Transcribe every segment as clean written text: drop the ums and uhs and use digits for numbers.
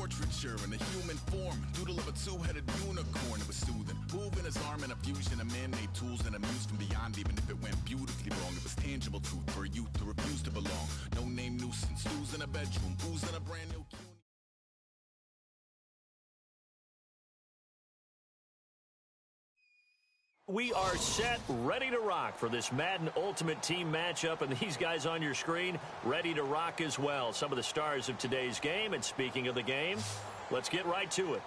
portraiture in a human form. Doodle of a two-headed unicorn, it was soothing. Moving his arm in a fusion of man-made tools and a muse from beyond. Even if it went beautifully wrong, it was tangible truth for a youth to refuse to belong. No-name nuisance, who's in a bedroom, who's in a brand new CUNY. We are set, ready to rock for this Madden Ultimate Team matchup, and these guys on your screen ready to rock as well. Some of the stars of today's game, and speaking of the game, let's get right to it.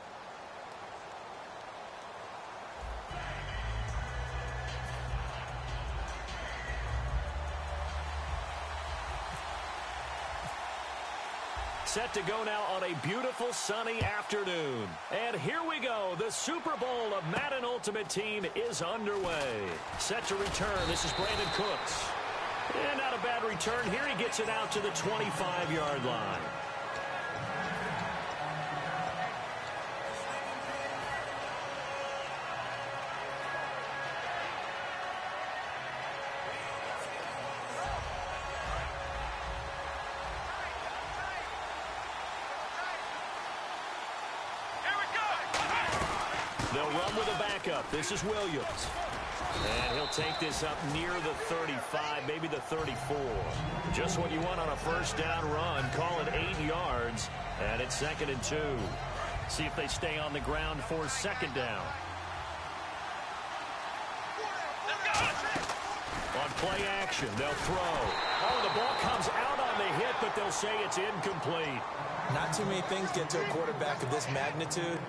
Set to go now on a beautiful sunny afternoon. And here we go. The Super Bowl of Madden Ultimate Team is underway. Set to return. This is Brandon Cooks. And not a bad return here. He gets it out to the 25-yard line. They'll run with a backup. This is Williams. And he'll take this up near the 35, maybe the 34. Just what you want on a first down run. Call it 8 yards. And it's 2nd and 2. See if they stay on the ground for second down. On play action, they'll throw. Oh, the ball comes out on the hit, but they'll say it's incomplete. Not too many things get to a quarterback of this magnitude.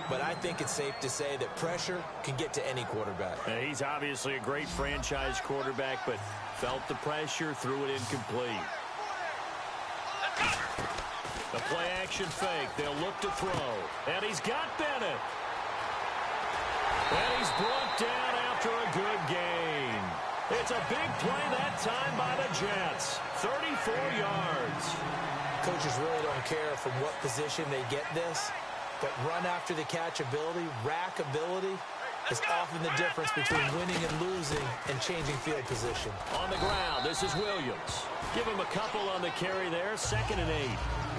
But I think it's safe to say that pressure can get to any quarterback. He's obviously a great franchise quarterback, but felt the pressure, threw it incomplete. The play-action fake. They'll look to throw. And he's got Bennett. And he's brought down after a good gain. It's a big play that time by the Jets. 34 yards. Coaches really don't care from what position they get this. But run after the catch ability, rack ability, is often the difference between winning and losing and changing field position. On the ground, this is Williams. Give him a couple on the carry there, 2nd and 8.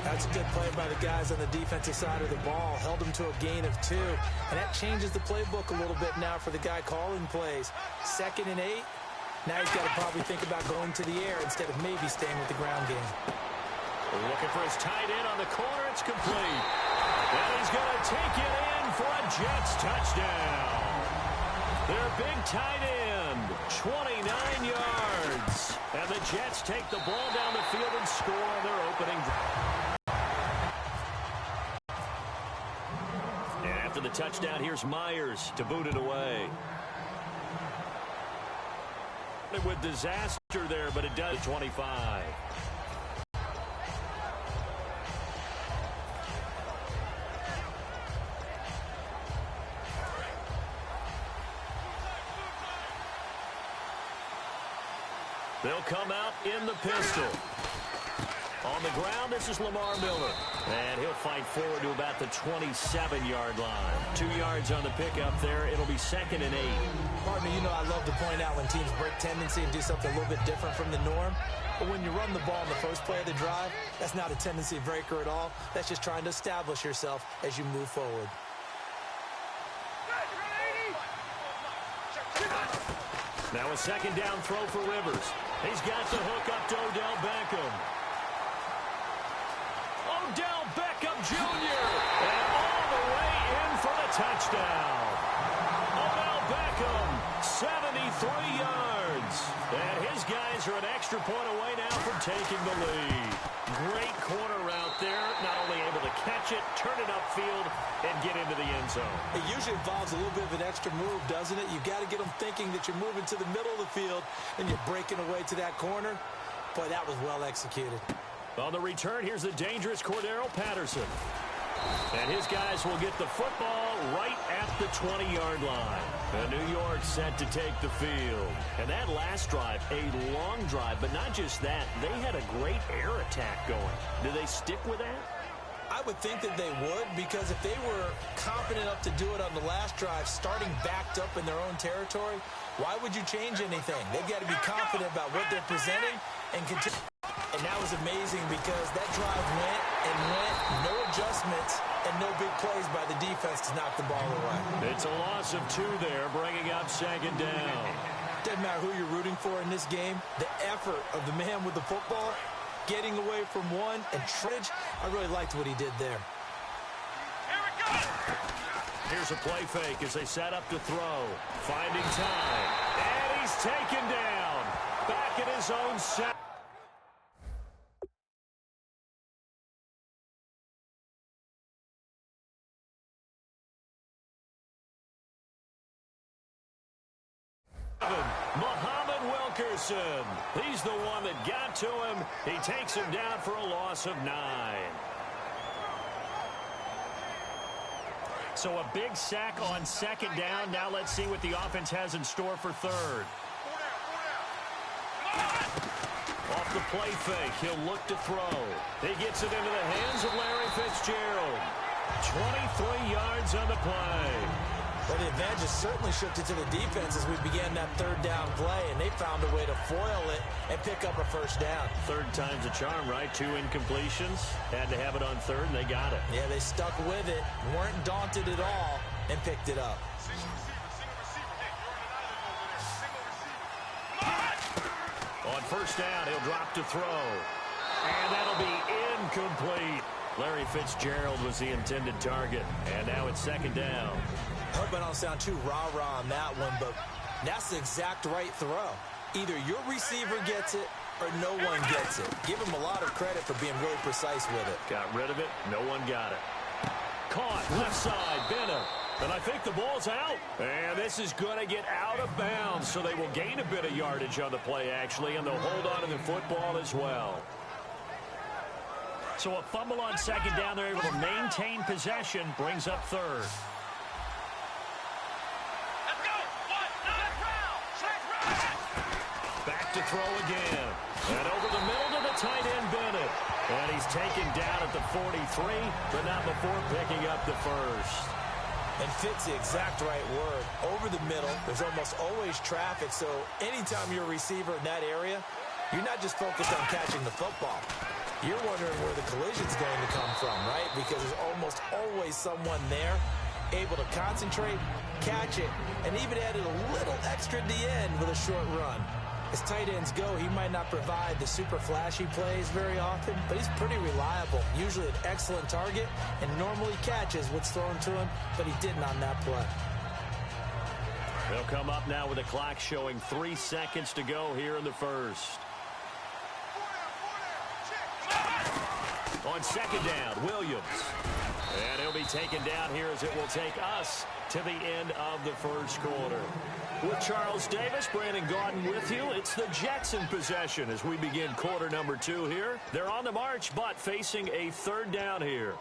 That's a good play by the guys on the defensive side of the ball. Held him to a gain of 2. And that changes the playbook a little bit now for the guy calling plays. 2nd and 8. Now he's got to probably think about going to the air instead of maybe staying with the ground game. Looking for his tight end on the corner. It's complete. And he's going to take it in for a Jets touchdown. Their big tight end, 29 yards. And the Jets take the ball down the field and score on their opening drive. And after the touchdown, here's Myers to boot it away. With disaster there, but it does 25. They'll come out in the pistol. On the ground, this is Lamar Miller. And he'll fight forward to about the 27-yard line. 2 yards on the pickup there. It'll be 2nd and 8. Partner, you know I love to point out when teams break tendency and do something a little bit different from the norm. But when you run the ball in the first play of the drive, that's not a tendency breaker at all. That's just trying to establish yourself as you move forward. Now a 2nd down throw for Rivers. He's got the hook up to Odell Beckham. Odell Beckham Jr. And all the way in for the touchdown. Odell Beckham, 73 yards. And his guys are an extra point away now from taking the lead. Great corner route there. Not only able to catch it, turn it upfield, and get into the end zone. It usually involves a little bit of an extra move, doesn't it? You've got to get them thinking that you're moving to the middle of the field and you're breaking away to that corner. Boy, that was well executed. On the return, here's the dangerous Cordero Patterson. And his guys will get the football right at the 20-yard line. And New York set to take the field. And that last drive, a long drive, but not just that. They had a great air attack going. Do they stick with that? I would think that they would, because if they were confident enough to do it on the last drive, starting backed up in their own territory, why would you change anything? They've got to be confident about what they're presenting and continue. And that was amazing because that drive went and went, no adjustments, and no big plays by the defense to knock the ball away. It's a loss of 2 there, bringing up second down. Doesn't matter who you're rooting for in this game. The effort of the man with the football, getting away from one, and Tridge, I really liked what he did there. Here's a play fake as they set up to throw. Finding time. And he's taken down. Back at his own set. Muhammad Wilkerson. He's the one that got to him. He takes him down for a loss of 9. So a big sack on second down. Now let's see what the offense has in store for third. Off the play fake, he'll look to throw. He gets it into the hands of Larry Fitzgerald. 23 yards on the play. Well, the advantage certainly shifted to the defense as we began that third down play, and they found a way to foil it and pick up a first down. Third time's a charm, right? 2 incompletions. Had to have it on third, and they got it. Yeah, they stuck with it, weren't daunted at all, and picked it up. On first down, he'll drop to throw. And that'll be incomplete. Larry Fitzgerald was the intended target. And now it's second down. Hope I don't sound too rah-rah on that one, but that's the exact right throw. Either your receiver gets it or no one gets it. Give him a lot of credit for being really precise with it. Got rid of it. No one got it. Caught left side. Bennett. And I think the ball's out. And this is going to get out of bounds, so they will gain a bit of yardage on the play, actually, and they'll hold on to the football as well. So a fumble on second down. They're able to maintain possession. Brings up third. Back to throw again. And over the middle to the tight end, Bennett. And he's taken down at the 43, but not before picking up the first. And fits the exact right word. Over the middle, there's almost always traffic, so anytime you're a receiver in that area, you're not just focused on catching the football. You're wondering where the collision's going to come from, right? Because there's almost always someone there able to concentrate, catch it, and even added a little extra at the end with a short run. As tight ends go, he might not provide the super flashy plays very often, but he's pretty reliable, usually an excellent target, and normally catches what's thrown to him, but he didn't on that play. They'll come up now with the clock showing 3 seconds to go here in the first. On second down, Williams. And he'll be taken down here as it will take us to the end of the first quarter. With Charles Davis, Brandon Gaudin with you. It's the Jets in possession as we begin quarter number 2 here. They're on the march, but facing a third down here.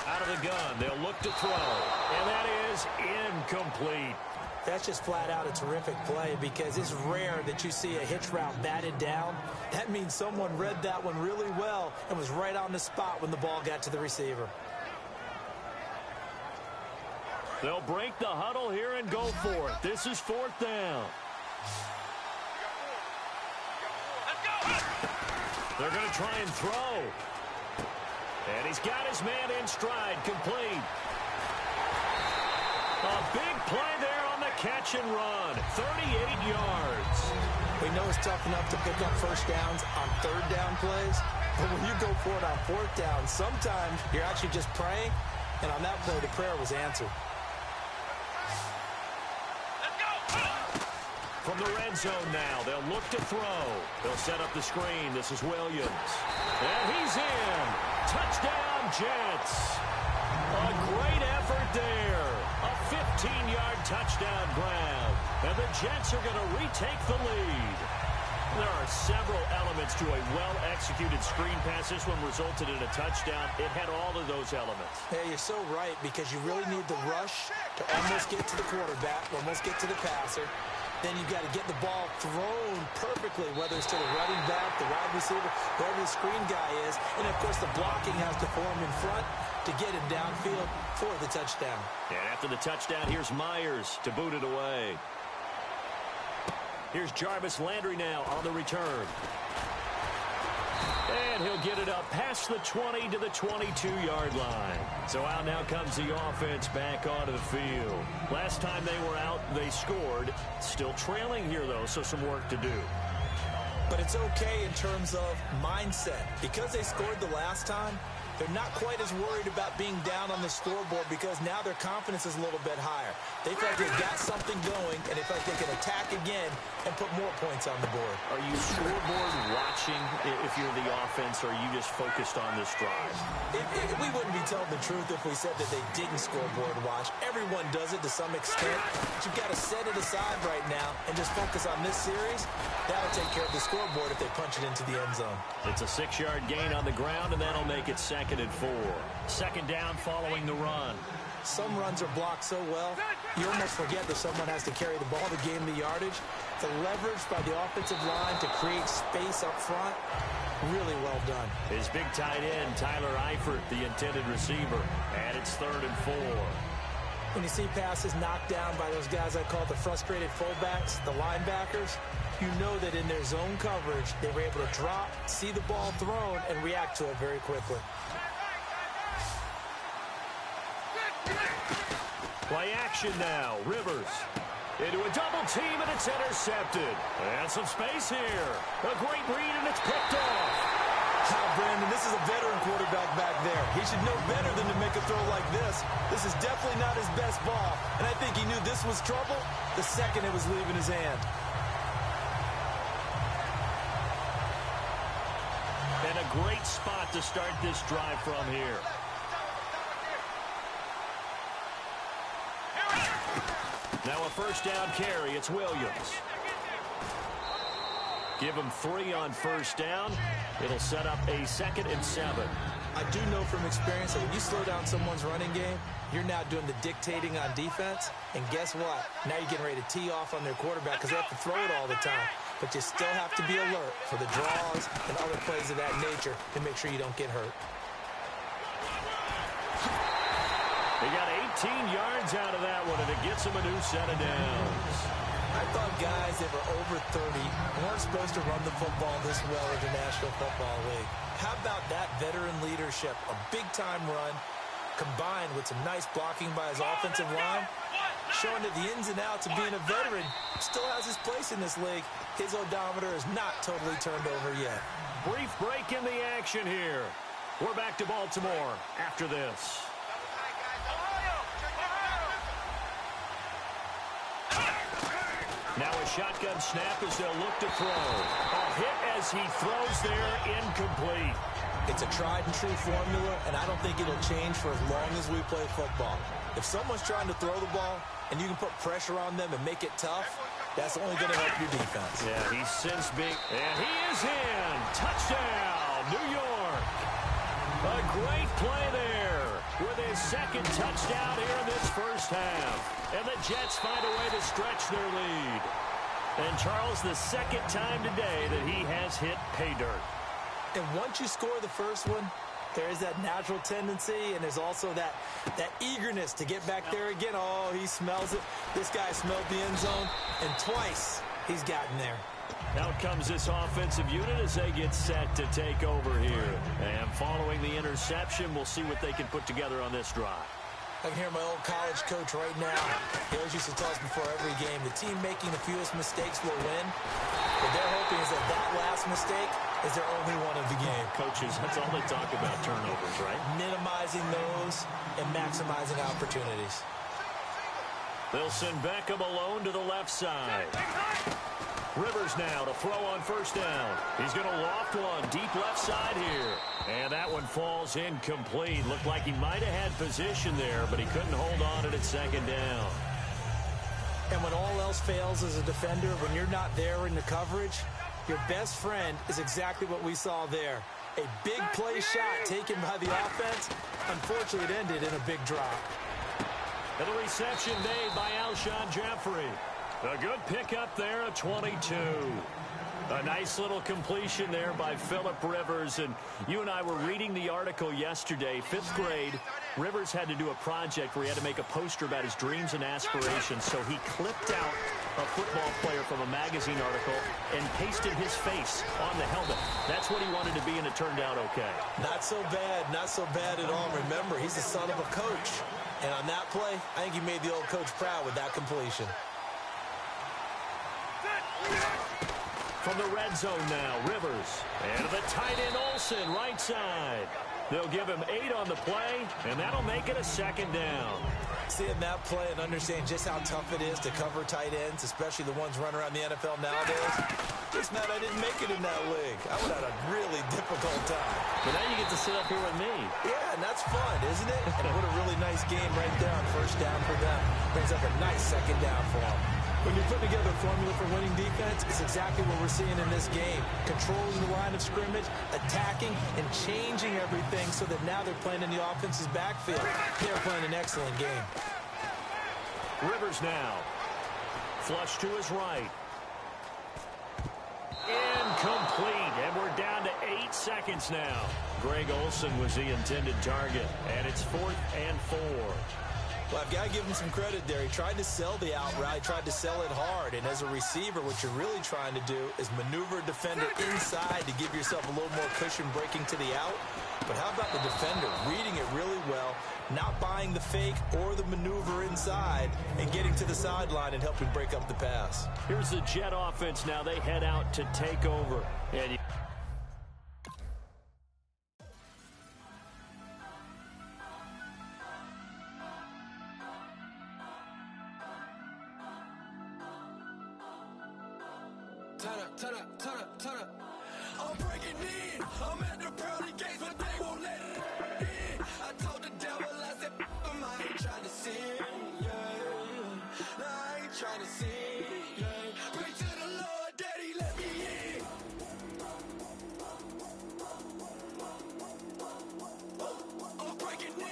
Out of the gun, they'll look to throw, and that is incomplete. That's just flat out a terrific play because it's rare that you see a hitch route batted down. That means someone read that one really well and was right on the spot when the ball got to the receiver. They'll break the huddle here and go for it. This is fourth down. They're going to try and throw. And he's got his man in stride, complete. A big play there on the catch and run. 38 yards. We know it's tough enough to pick up first downs on third down plays, but when you go for it on fourth down, sometimes you're actually just praying, and on that play, the prayer was answered. From the red zone now, they'll look to throw. They'll set up the screen. This is Williams. And he's in. Touchdown, Jets. A great effort there. A 15-yard touchdown grab. And the Jets are going to retake the lead. There are several elements to a well-executed screen pass. This one resulted in a touchdown. It had all of those elements. Yeah, you're so right, because you really need the rush to almost get to the quarterback, almost get to the passer. Then you've got to get the ball thrown perfectly, whether it's to the running back, the wide receiver, whoever the screen guy is. And, of course, the blocking has to form in front to get him downfield for the touchdown. And after the touchdown, here's Myers to boot it away. Here's Jarvis Landry now on the return. And he'll get it up past the 20 to the 22-yard line. So out now comes the offense back onto the field. Last time they were out, they scored. Still trailing here, though, so some work to do. But it's okay in terms of mindset. Because they scored the last time, they're not quite as worried about being down on the scoreboard, because now their confidence is a little bit higher. They feel like they've got something going, and they feel like they can attack again and put more points on the board. Are you scoreboard watching if you're the offense, or are you just focused on this drive? We wouldn't be telling the truth if we said that they didn't scoreboard watch. Everyone does it to some extent. But you've got to set it aside right now and just focus on this series. That'll take care of the scoreboard if they punch it into the end zone. It's a 6-yard gain on the ground, and that'll make it 2nd and 4. 2nd down following the run. Some runs are blocked so well, you almost forget that someone has to carry the ball to gain the yardage. The leverage by the offensive line to create space up front, really well done. His big tight end, Tyler Eifert, the intended receiver, and it's 3rd and 4. When you see passes knocked down by those guys I call the frustrated fullbacks, the linebackers, you know that in their zone coverage, they were able to drop, see the ball thrown, and react to it very quickly. Play action now. Rivers into a double team, and it's intercepted. And some space here. A great read, and it's picked off. Brandon, this is a veteran quarterback back there. He should know better than to make a throw like this. This is definitely not his best ball, and I think he knew this was trouble the second it was leaving his hand. And a great spot to start this drive from here. Now a 1st down carry. It's Williams. Give him 3 on 1st down. It'll set up a 2nd and 7. I do know from experience that when you slow down someone's running game, you're now doing the dictating on defense. And guess what? Now you're getting ready to tee off on their quarterback because they have to throw it all the time. But you still have to be alert for the draws and other plays of that nature to make sure you don't get hurt. They got 18 yards out of that one, and it gets them a new set of downs. I thought guys that were over 30 weren't supposed to run the football this well in the National Football League. How about that veteran leadership? A big-time run combined with some nice blocking by his offensive line, showing that the ins and outs of being a veteran still has his place in this league. His odometer is not totally turned over yet. Brief break in the action here. We're back to Baltimore after this. Now a shotgun snap as they'll look to throw. A hit as he throws there, incomplete. It's a tried-and-true formula, and I don't think it'll change for as long as we play football. If someone's trying to throw the ball and you can put pressure on them and make it tough, that's only going to help your defense. Yeah, he's since big, and he is in. Touchdown, New York. A great play there with his 2nd touchdown here in this 1st half. And the Jets find a way to stretch their lead. And Charles, the 2nd time today that he has hit pay dirt. And once you score the first one, there is that natural tendency, and there's also that eagerness to get back there again. Oh, he smells it. This guy smelled the end zone, and twice he's gotten there. Out comes this offensive unit as they get set to take over here. And following the interception, we'll see what they can put together on this drive. I can hear my old college coach right now. He always used to tell us before every game, the team making the fewest mistakes will win. What they're hoping is that last mistake is their only one of the game. Coaches, that's all they talk about, turnovers, right? Minimizing those and maximizing opportunities. They'll send Beckham alone to the left side. Rivers now to throw on 1st down. He's going to loft one deep left side here. And that one falls incomplete. Looked like he might have had position there, but he couldn't hold on at 2nd down. And when all else fails as a defender, when you're not there in the coverage, Your best friend is exactly what we saw there. A big play shot taken by the offense. Unfortunately, it ended in a big drop. And the reception made by Alshon Jeffrey. A good pickup there at 22. A nice little completion there by Phillip Rivers. And you and I were reading the article yesterday, 5th grade. Rivers had to do a project where he had to make a poster about his dreams and aspirations. So he clipped out a football player from a magazine article and pasted his face on the helmet. That's what he wanted to be, and it turned out okay. Not so bad at all. Remember, he's the son of a coach. And on that play, I think he made the old coach proud with that completion. From the red zone now, Rivers. And the tight end Olsen, right side. They'll give him 8 on the play, and that'll make it a 2nd down. Seeing that play and understanding just how tough it is to cover tight ends, especially the ones running around the NFL nowadays. It's not I didn't make it in that league. I would have had a really difficult time. But now you get to sit up here with me. Yeah, and that's fun, isn't it? And what a really nice game right there on 1st down for them. Brings up a nice 2nd down for them. When you put together a formula for winning defense, it's exactly what we're seeing in this game. Controlling the line of scrimmage, attacking, and changing everything so that now they're playing in the offense's backfield. They're playing an excellent game. Rivers now. Flush to his right. Incomplete, and we're down to 8 seconds now. Greg Olsen was the intended target, and it's 4th and 4. Well, I've got to give him some credit there. He tried to sell the out route, tried to sell it hard. And as a receiver, what you're really trying to do is maneuver a defender inside to give yourself a little more cushion breaking to the out. But how about the defender reading it really well, not buying the fake or the maneuver inside, and getting to the sideline and helping break up the pass? Here's the Jet offense now. They head out to take over. And Turn up. I'm breaking in. I'm at the pearly gates, but they won't let it in. I told the devil, I said, I ain't trying to sin, yeah. No, I ain't trying to sin, yeah. Pray to the Lord, Daddy, let me in. I'm breaking in.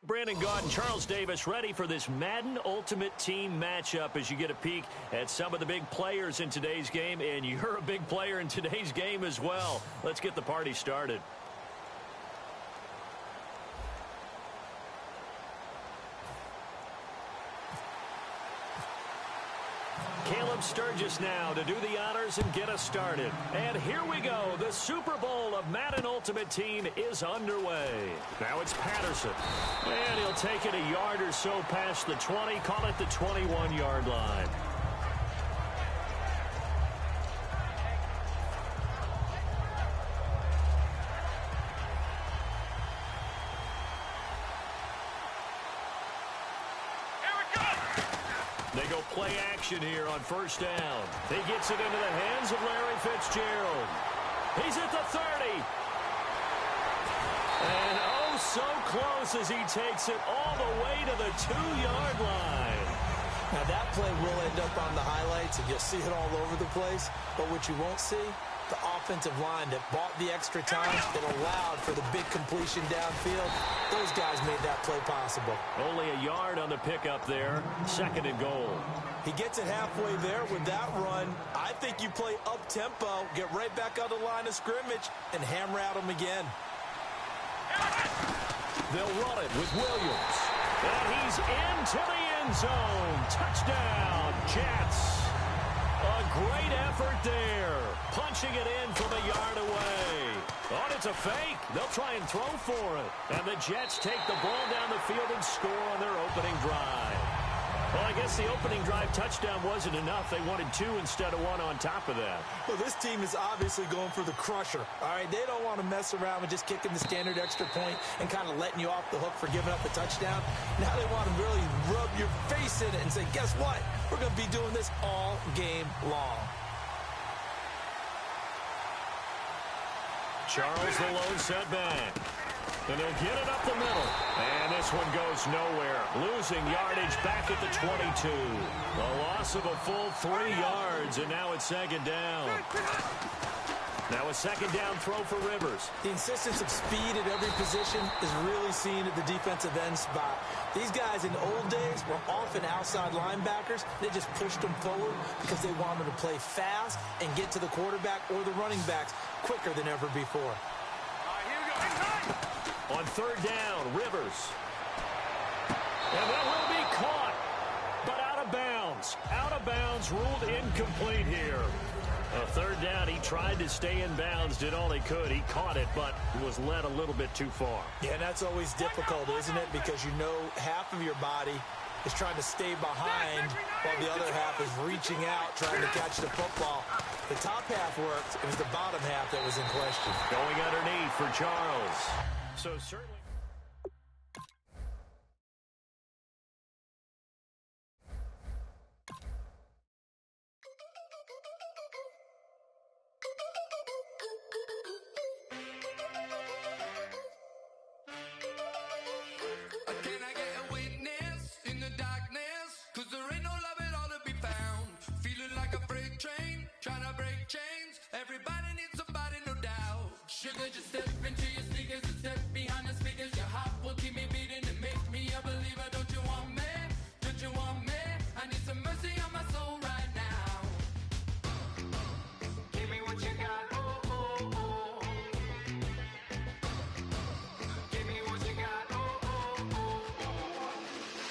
Brandon Gaud and Charles Davis ready for this Madden Ultimate Team matchup as you get a peek at some of the big players in today's game, and you're a big player in today's game as well. Let's get the party started. Caleb Sturgis now to do the honors and get us started. And here we go. The Super Bowl of Madden Ultimate Team is underway. Now it's Patterson. And he'll take it a yard or so past the 20. Call it the 21-yard line. They go play action here on 1st down. He gets it into the hands of Larry Fitzgerald. He's at the 30. And oh, so close as he takes it all the way to the 2-yard line. Now that play will end up on the highlights, and you'll see it all over the place. But what you won't see, the offensive line that bought the extra time, that allowed for the big completion downfield. Those guys made that play possible. Only a yard on the pickup there. 2nd and goal. He gets it halfway there with that run. I think you play up-tempo, get right back on the line of scrimmage, and hammer at him again. They'll run it with Williams. And he's into the end zone. Touchdown, Jets. A great effort there. Punching it in from a yard away. Oh, and it's a fake. They'll try and throw for it. And the Jets take the ball down the field and score on their opening drive. Well, I guess the opening drive touchdown wasn't enough. They wanted 2 instead of 1 on top of that. Well, this team is obviously going for the crusher. All right, they don't want to mess around with just kicking the standard extra point and kind of letting you off the hook for giving up the touchdown. Now they want to really rub your face in it and say, guess what? We're going to be doing this all game long. Charles the lone setback. And they'll get it up the middle. And this one goes nowhere. Losing yardage back at the 22. A loss of a full 3 yards, and now it's second down. Now a second down throw for Rivers. The insistence of speed at every position is really seen at the defensive end spot. These guys in the old days were often outside linebackers. They just pushed them forward because they wanted to play fast and get to the quarterback or the running backs quicker than ever before. On third down, Rivers. And that will be caught, but out of bounds. Out of bounds, ruled incomplete here. A third down, he tried to stay in bounds, did all he could. He caught it, but was led a little bit too far. Yeah, and that's always difficult, isn't it? Because you know half of your body is trying to stay behind while the other half is reaching out, trying to catch the football. The top half worked. It was the bottom half that was in question. Going underneath for Charles. So certainly. Can I get a witness in the darkness? 'Cause there ain't no love at all to be found. Feeling like a freight train, trying to break chains. Everybody needs somebody, no doubt. Sugar, just step into your sneakers and step behind the speakers. Your heart will keep me beating and make me a believer. Don't you want me? Don't you want me? I need some mercy on my soul right now. Give me what you got, oh, oh, oh. Give me what you got, oh, oh, oh, oh.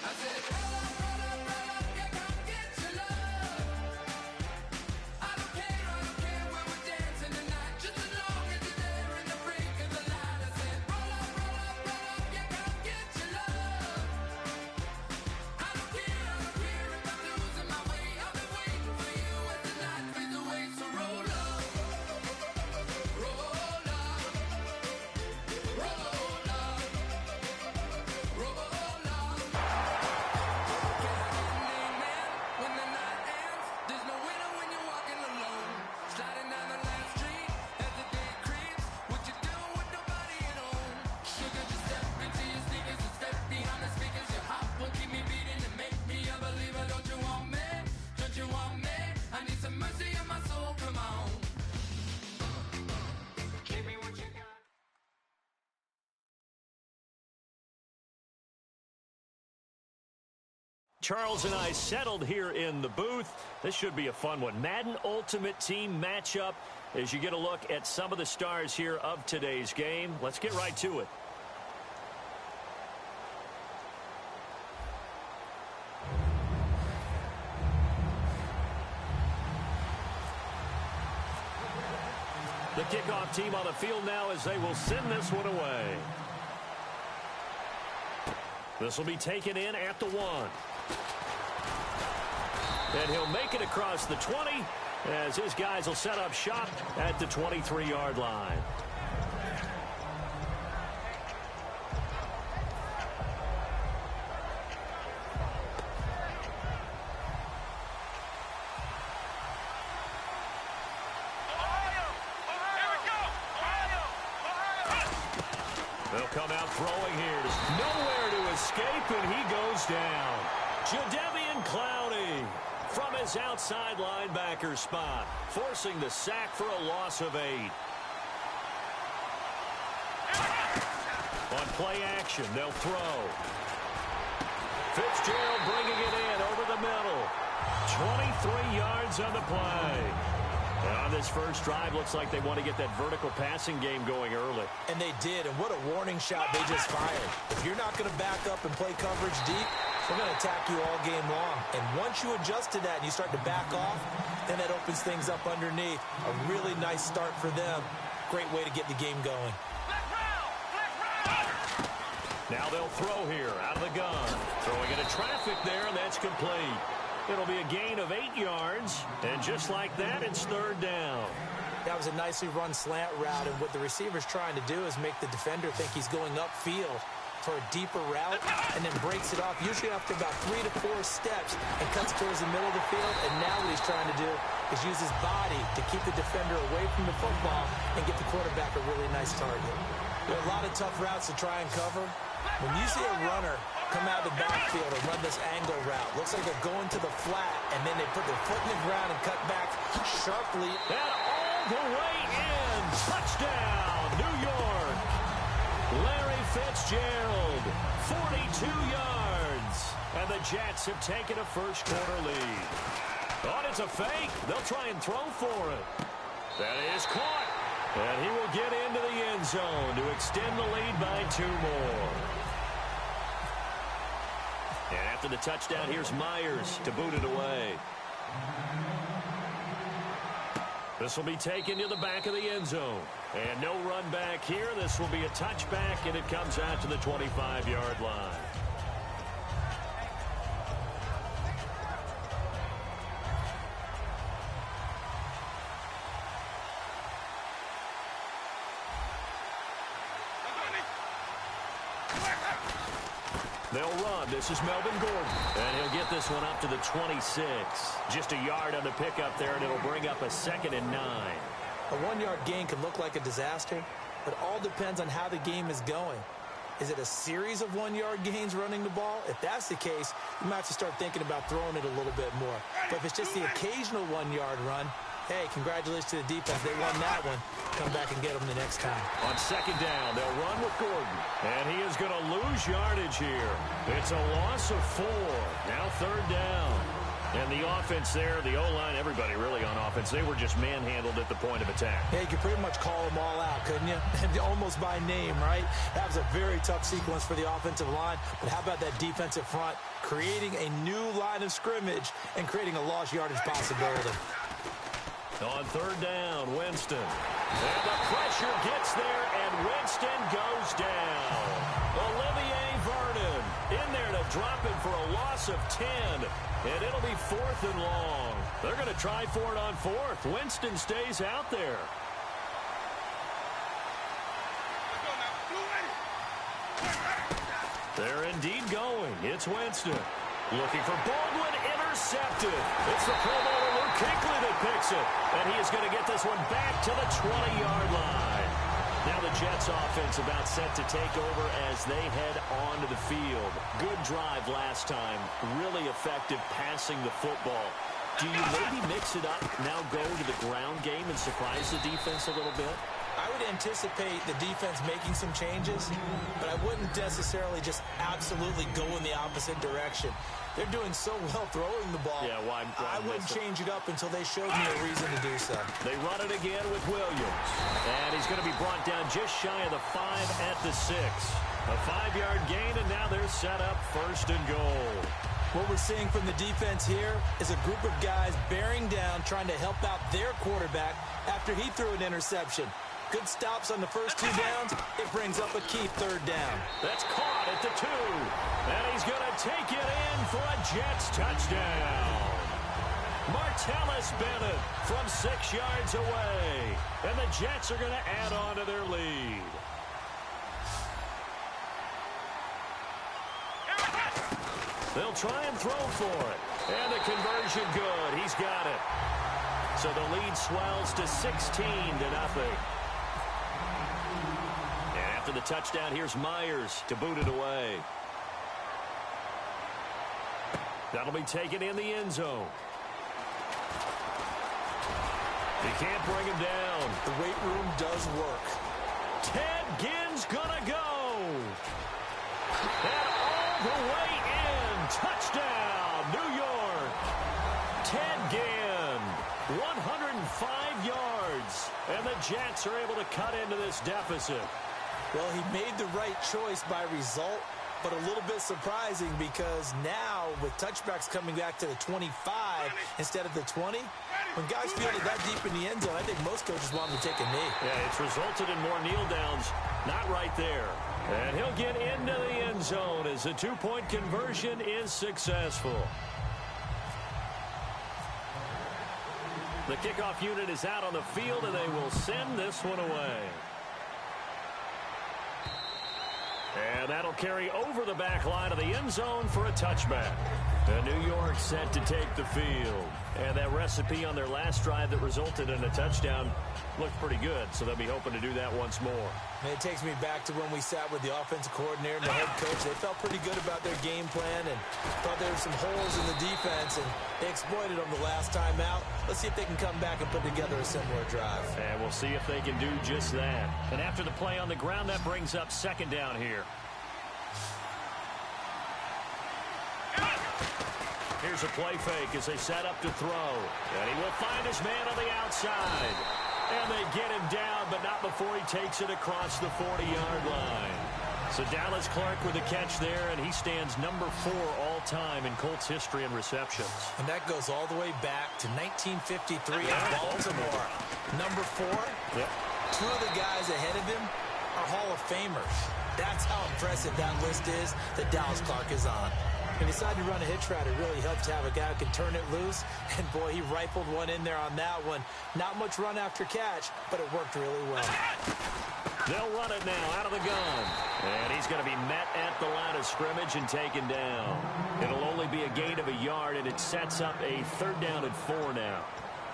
I said, roll up, yeah, come get your love. I don't care where we're dancing tonight, just as long as you're there in the break of the light. I said, roll up, yeah, come get your love. I don't care if I'm losing my way. I've been waiting for you as the night fades away. So roll up, roll up, roll up, roll up. Can I get an amen when the night ends? There's no winner when you're walking alone. Sliding down the last street as the day creeps. What you doing with nobody at home? Sugar, just step into your sneakers and step behind the speakers. Your heart will keep me beating and make me a believer. Don't you want me? Don't you want me? I need some mercy on my soul. Come on. Give me what you got. Charles and I settled here in the booth. This should be a fun one. Madden Ultimate Team matchup as you get a look at some of the stars here of today's game. Let's get right to it. The kickoff team on the field now as they will send this one away. This will be taken in at the 1. And he'll make it across the 20 as his guys will set up shop at the 23-yard line. They'll come out throwing here. Nowhere to escape, and he goes down. Jadeveon Clowney from his outside linebacker spot, forcing the sack for a loss of 8. On play action, they'll throw. Fitzgerald bringing it in over the middle. 23 yards on the play. And on this first drive, looks like they want to get that vertical passing game going early. And they did, and what a warning shot they just fired. If you're not going to back up and play coverage deep, they're going to attack you all game long. And once you adjust to that and you start to back off, then that opens things up underneath. A really nice start for them. great way to get the game going. Now they'll throw here out of the gun. Throwing into traffic there, and that's complete. It'll be a gain of 8 yards, and just like that, it's third down. That was a nicely run slant route, and what the receiver's trying to do is make the defender think he's going upfield for a deeper route, and then breaks it off, usually after about 3 to 4 steps, and cuts towards the middle of the field. And now what he's trying to do is use his body to keep the defender away from the football and get the quarterback a really nice target. There are a lot of tough routes to try and cover. When you see a runner come out of the backfield and run this angle route, looks like they're going to the flat, and then they put their foot in the ground and cut back sharply. And all the way in. Touchdown, New York. Larry Fitzgerald, 42 yards. And the Jets have taken a first-quarter lead. Oh, it's a fake. They'll try and throw for it. That is caught. And he will get into the end zone to extend the lead by 2 more. And after the touchdown, here's Myers to boot it away. This will be taken to the back of the end zone. And no run back here. This will be a touchback, and it comes out to the 25-yard line. They'll run. This is Melvin Gordon. And he'll get this one up to the 26. Just a yard on the pickup there, and it'll bring up a 2nd and 9. A 1-yard gain can look like a disaster, but all depends on how the game is going. Is it a series of 1-yard gains running the ball? If that's the case, you might have to start thinking about throwing it a little bit more. But if it's just the occasional 1-yard run, hey, congratulations to the defense. They won that one. Come back and get them the next time. On 2nd down, they'll run with Gordon. And he is going to lose yardage here. It's a loss of 4. Now 3rd down. And the offense there, the O-line, everybody really on offense, they were just manhandled at the point of attack. Yeah, you could pretty much call them all out, couldn't you? Almost by name, right? That was a very tough sequence for the offensive line. But how about that defensive front creating a new line of scrimmage and creating a lost yardage possibility? On 3rd down, Winston. And the pressure gets there, and Winston goes down. Olivier Vernon in there to drop him for a loss of 10. And it'll be 4th and long. They're going to try for it on 4th. Winston stays out there. They're indeed going. It's Winston. Looking for Baldwin, intercepted. It's the Pro Bowler Luke Kuechly that picks it. And he is going to get this one back to the 20-yard line. Now the Jets offense about set to take over as they head onto the field. Good drive last time. Really effective passing the football. Do you maybe mix it up, now go to the ground game and surprise the defense a little bit? I would anticipate the defense making some changes, but I wouldn't necessarily just absolutely go in the opposite direction. They're doing so well throwing the ball. Yeah, why I wouldn't change it up until they showed me a reason to do so. They run it again with Williams. And he's going to be brought down just shy of the 5 at the 6. A 5-yard gain, and now they're set up 1st and goal. What we're seeing from the defense here is a group of guys bearing down, trying to help out their quarterback after he threw an interception. Good stops on the first 2 downs. It brings up a key 3rd down. That's caught at the 2. And he's going to take it in for a Jets touchdown. Martellus Bennett from 6 yards away. And the Jets are going to add on to their lead. They'll try and throw for it. And the conversion good. He's got it. So the lead swells to 16-0. After the touchdown, here's Myers to boot it away. That'll be taken in the end zone. He can't bring him down. The weight room does work. Ted Ginn's gonna go. And all the way in. Touchdown, New York. Ted Ginn, 105 yards. And the Jets are able to cut into this deficit. Well, he made the right choice by result, but a little bit surprising because now with touchbacks coming back to the 25 instead of the 20, when guys feel it that deep in the end zone, I think most coaches want them to take a knee. Yeah, it's resulted in more kneel downs. Not right there. And he'll get into the end zone as the two-point conversion is successful. The kickoff unit is out on the field, and they will send this one away. And that'll carry over the back line of the end zone for a touchback. And New York set to take the field. And that recipe on their last drive that resulted in a touchdown looked pretty good, so they'll be hoping to do that once more. And it takes me back to when we sat with the offensive coordinator and the head coach. They felt pretty good about their game plan and thought there were some holes in the defense, and they exploited them the last time out. Let's see if they can come back and put together a similar drive. And we'll see if they can do just that. And after the play on the ground, that brings up second down here. Here's a play fake as they set up to throw. And he will find his man on the outside. And they get him down, but not before he takes it across the 40-yard line. So Dallas Clark with a catch there, and he stands number 4 all-time in Colts history in receptions. And that goes all the way back to 1953 in Baltimore. Number 4, yep. 2 of the guys ahead of him are Hall of Famers. That's how impressive that list is that Dallas Clark is on. And decided to run a hitch route. It really helped to have a guy who can turn it loose. And, boy, he rifled one in there on that one. Not much run after catch, but it worked really well. They'll run it now out of the gun. And he's going to be met at the line of scrimmage and taken down. It'll only be a gain of a yard, and it sets up a third down and 4 now.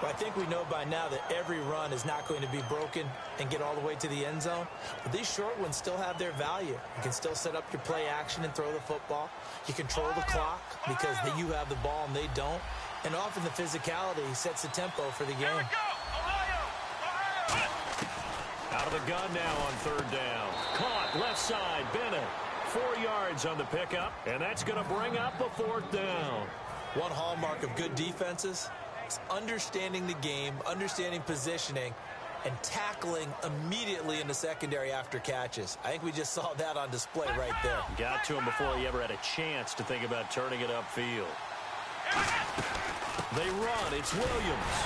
Well, I think we know by now that every run is not going to be broken and get all the way to the end zone. But these short ones still have their value. You can still set up your play action and throw the football. You control the clock because you have the ball and they don't. And often the physicality sets the tempo for the game. Out of the gun now on third down. Caught left side, Bennett. 4 yards on the pickup, and that's going to bring up a fourth down. One hallmark of good defenses is understanding the game, understanding positioning, and tackling immediately in the secondary after catches. I think we just saw that on display right there. Got to him before he ever had a chance to think about turning it upfield. They run. It's Williams.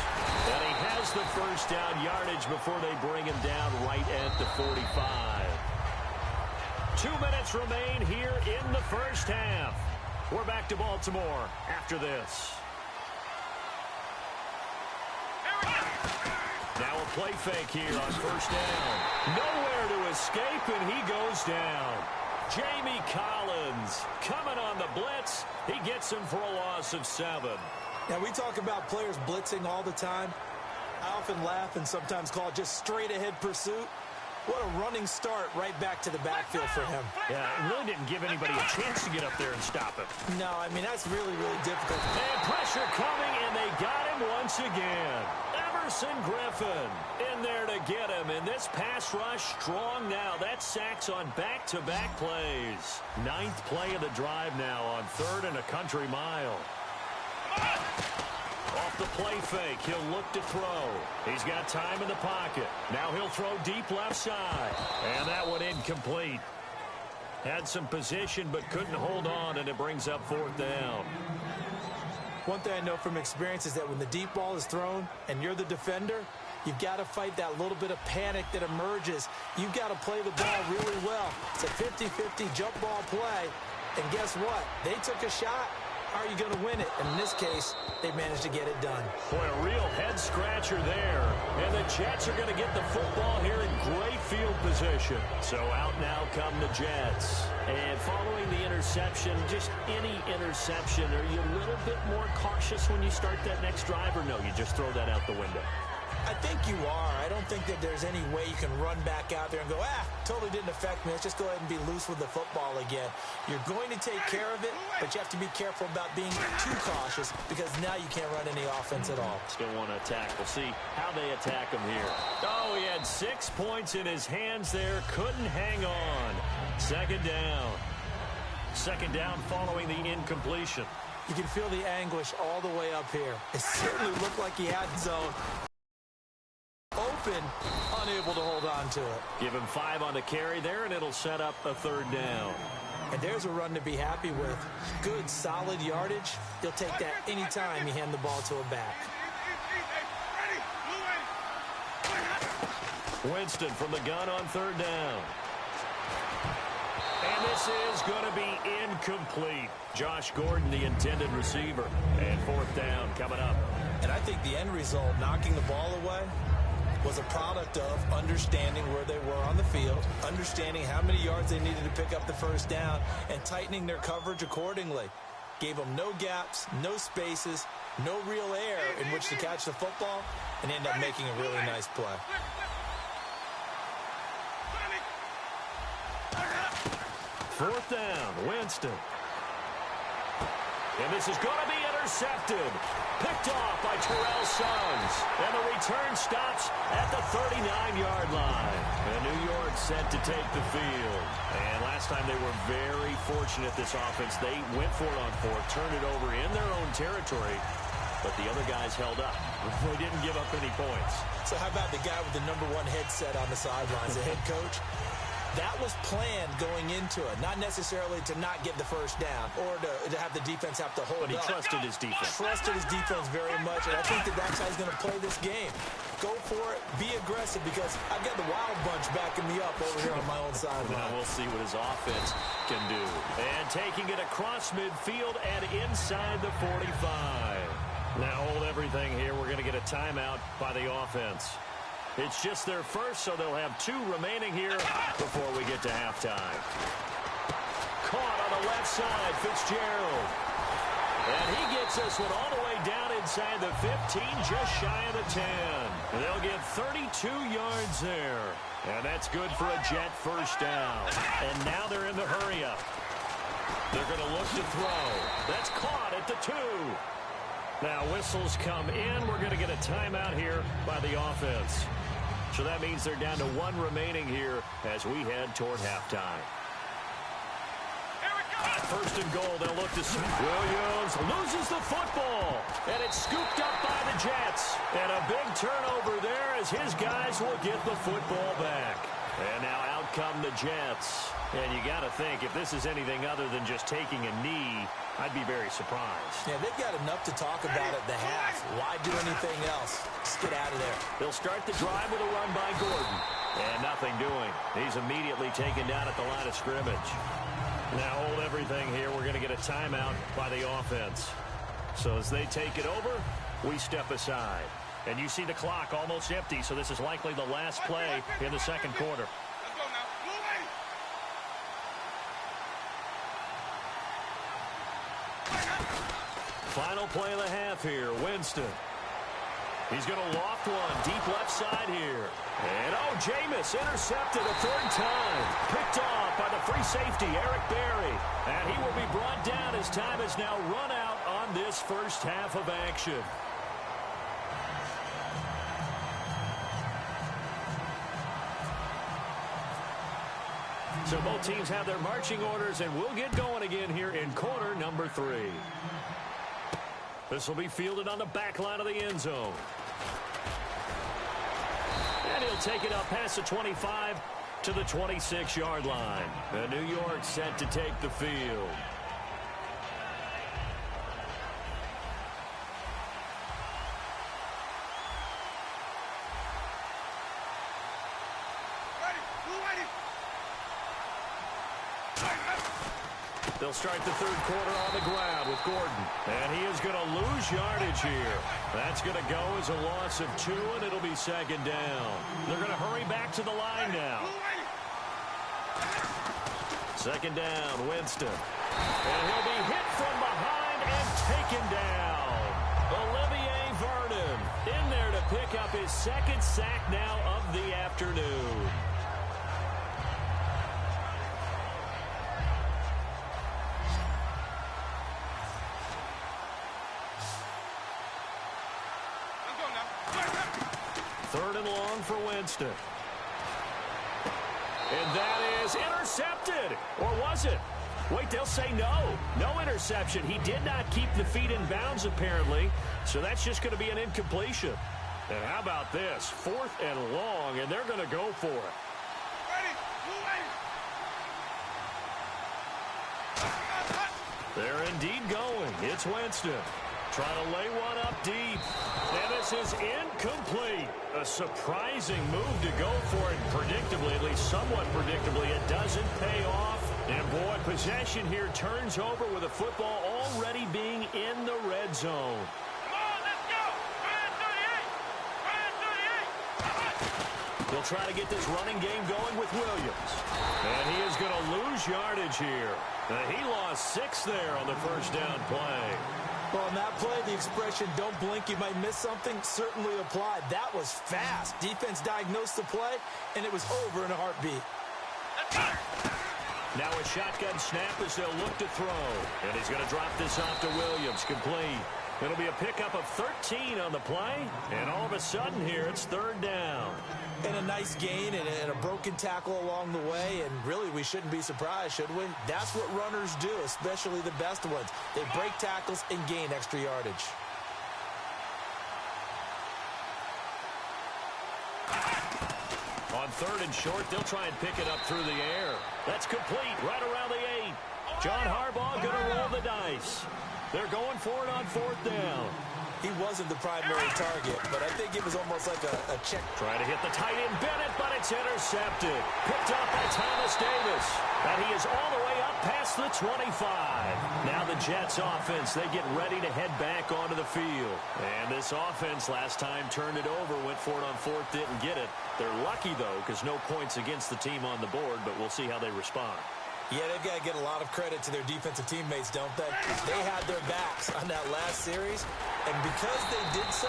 And he has the first down yardage before they bring him down right at the 45. 2 minutes remain here in the first half. We're back to Baltimore after this. Now a play fake here on first down. Nowhere to escape, and he goes down. Jamie Collins coming on the blitz. He gets him for a loss of 7. Now, we talk about players blitzing all the time. I often laugh and sometimes call it just straight-ahead pursuit. What a running start right back to the backfield for him. Yeah, it really didn't give anybody a chance to get up there and stop him. No, I mean, that's really, really difficult. And pressure coming, and they got him once again. Everson Griffin in there to get him, and this pass rush strong now. That's sacks on back-to-back plays. 9th play of the drive now on 3rd and a country mile. Off the play fake, he'll look to throw. He's got time in the pocket. Now he'll throw deep left side. And that one incomplete. Had some position but couldn't hold on, and it brings up 4th down. One thing I know from experience is that when the deep ball is thrown and you're the defender, you've got to fight that little bit of panic that emerges. You've got to play the ball really well. It's a 50-50 jump ball play. And guess what? They took a shot. How are you going to win it? And in this case, they managed to get it done. Boy, a real head-scratcher there. And the Jets are going to get the football here in great field position. So out now come the Jets. And following the interception, just any interception, are you a little bit more cautious when you start that next drive, or no, you just throw that out the window? I think you are. I don't think that there's any way you can run back out there and go, totally didn't affect me. Let's just go ahead and be loose with the football again. You're going to take care of it, but you have to be careful about being too cautious because now you can't run any offense at all. Still want to attack. We'll see how they attack him here. Oh, he had 6 points in his hands there. Couldn't hang on. 2nd down. 2nd down following the incompletion. You can feel the anguish all the way up here. It certainly looked like he had zone. Open, unable to hold on to it. Give him 5 on the carry there, and it'll set up a 3rd down. And there's a run to be happy with. Good, solid yardage. He'll take that anytime you hand the ball to a back. Winston from the gun on third down. And this is going to be incomplete. Josh Gordon, the intended receiver. And fourth down coming up. And I think the end result, knocking the ball away, was a product of understanding where they were on the field, understanding how many yards they needed to pick up the first down, and tightening their coverage accordingly. Gave them no gaps, no spaces, no real air in which to catch the football, and end up making a really nice play. Fourth down, Winston. And this is going to be intercepted. Picked off by Terrell Suggs. And the return stops at the 39-yard line. And New York set to take the field. And last time they were very fortunate, this offense. They went for it on fourth, turned it over in their own territory. But the other guys held up. They didn't give up any points. So how about the guy with the #1 headset on the sidelines, the head coach? That was planned going into it, not necessarily to not get the first down or to have the defense have to hold up. But he trusted his defense. Trusted his defense very much, and I think that's how he's going to play this game. Go for it, be aggressive, because I've got the wild bunch backing me up over here on my own sideline. Now we'll see what his offense can do. And taking it across midfield and inside the 45. Now hold everything here. We're going to get a timeout by the offense. It's just their first, so they'll have 2 remaining here before we get to halftime. Caught on the left side, Fitzgerald. And he gets this one all the way down inside the 15, just shy of the 10. They'll get 32 yards there. And that's good for a Jet first down. And now they're in the hurry-up. They're going to look to throw. That's caught at the 2. Now whistles come in. We're going to get a timeout here by the offense. So that means they're down to 1 remaining here as we head toward halftime. First and goal, they'll look to see. Williams loses the football, and it's scooped up by the Jets. And a big turnover there as his guys will get the football back. And now out come the Jets. And you got to think, if this is anything other than just taking a knee, I'd be very surprised. Yeah, they've got enough to talk about at the half. Why do anything else? Just get out of there. They'll start the drive with a run by Gordon. And nothing doing. He's immediately taken down at the line of scrimmage. Now hold everything here. We're going to get a timeout by the offense. So as they take it over, we step aside. And you see the clock almost empty, so this is likely the last play in the second quarter. Final play of the half here, Winston. He's going to loft one deep left side here. And, oh, Jameis intercepted a 3rd time. Picked off by the free safety, Eric Berry. And he will be brought down as time has now run out on this first half of action. So both teams have their marching orders, and we'll get going again here in quarter number 3. This will be fielded on the back line of the end zone. And he'll take it up past the 25 to the 26-yard line. And New York set to take the field. They'll start the third quarter on the ground with Gordon. And he is going to lose yardage here. That's going to go as a loss of 2, and it'll be second down. They're going to hurry back to the line now. Second down, Winston. And he'll be hit from behind and taken down. Olivier Vernon in there to pick up his 2nd sack now of the afternoon. Third and long for Winston. And that is intercepted. Or was it? Wait, they'll say no. No interception. He did not keep the feet in bounds, apparently. So that's just going to be an incompletion. And how about this? 4th and long, and they're going to go for it. They're indeed going. It's Winston. Trying to lay one up deep. And this is incomplete. A surprising move to go for it. Predictably, at least somewhat predictably, it doesn't pay off. And boy, possession here turns over with the football already being in the red zone. Come on, let's go. 38. They'll try to get this running game going with Williams. And he is going to lose yardage here. He lost 6 there on the first down play. Well, on that play, the expression, don't blink, you might miss something, certainly applied. That was fast. Defense diagnosed the play, and it was over in a heartbeat. Now a shotgun snap as they'll look to throw. And he's going to drop this off to Williams, complete. It'll be a pickup of 13 on the play. And all of a sudden here, it's third down. And a nice gain and a broken tackle along the way. And really, we shouldn't be surprised, should we? That's what runners do, especially the best ones. They break tackles and gain extra yardage. On third and short, they'll try and pick it up through the air. That's complete right around the 8. John Harbaugh going to roll the dice. They're going for it on fourth down. He wasn't the primary target, but I think it was almost like a check. Trying to hit the tight end Bennett, but it's intercepted. Picked up by Thomas Davis. And he is all the way up past the 25. Now the Jets offense, they get ready to head back onto the field. And this offense last time turned it over, went for it on fourth, didn't get it. They're lucky, though, because no points against the team on the board, but we'll see how they respond. Yeah, they've got to get a lot of credit to their defensive teammates, don't they? They had their backs on that last series, and because they did so,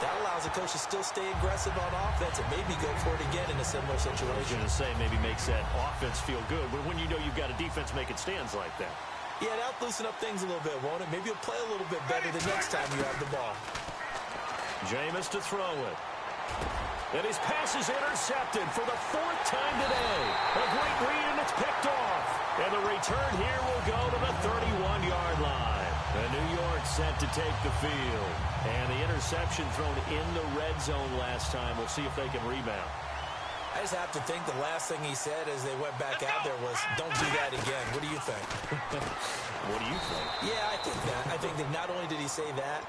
that allows the coach to still stay aggressive on offense and maybe go for it again in a similar situation. I was going to say maybe makes that offense feel good, but when you know you've got a defense making stands like that. Yeah, that'll loosen up things a little bit, won't it? Maybe you'll play a little bit better the next time you have the ball. Jameis to throw it. And his pass is intercepted for the 4th time today. A great read, and it's picked off. And the return here will go to the 31-yard line. And New York set to take the field. And the interception thrown in the red zone last time. We'll see if they can rebound. I just have to think the last thing he said as they went back out there was, don't do that again. What do you think? What do you think? Yeah, I think that. I think that not only did he say that,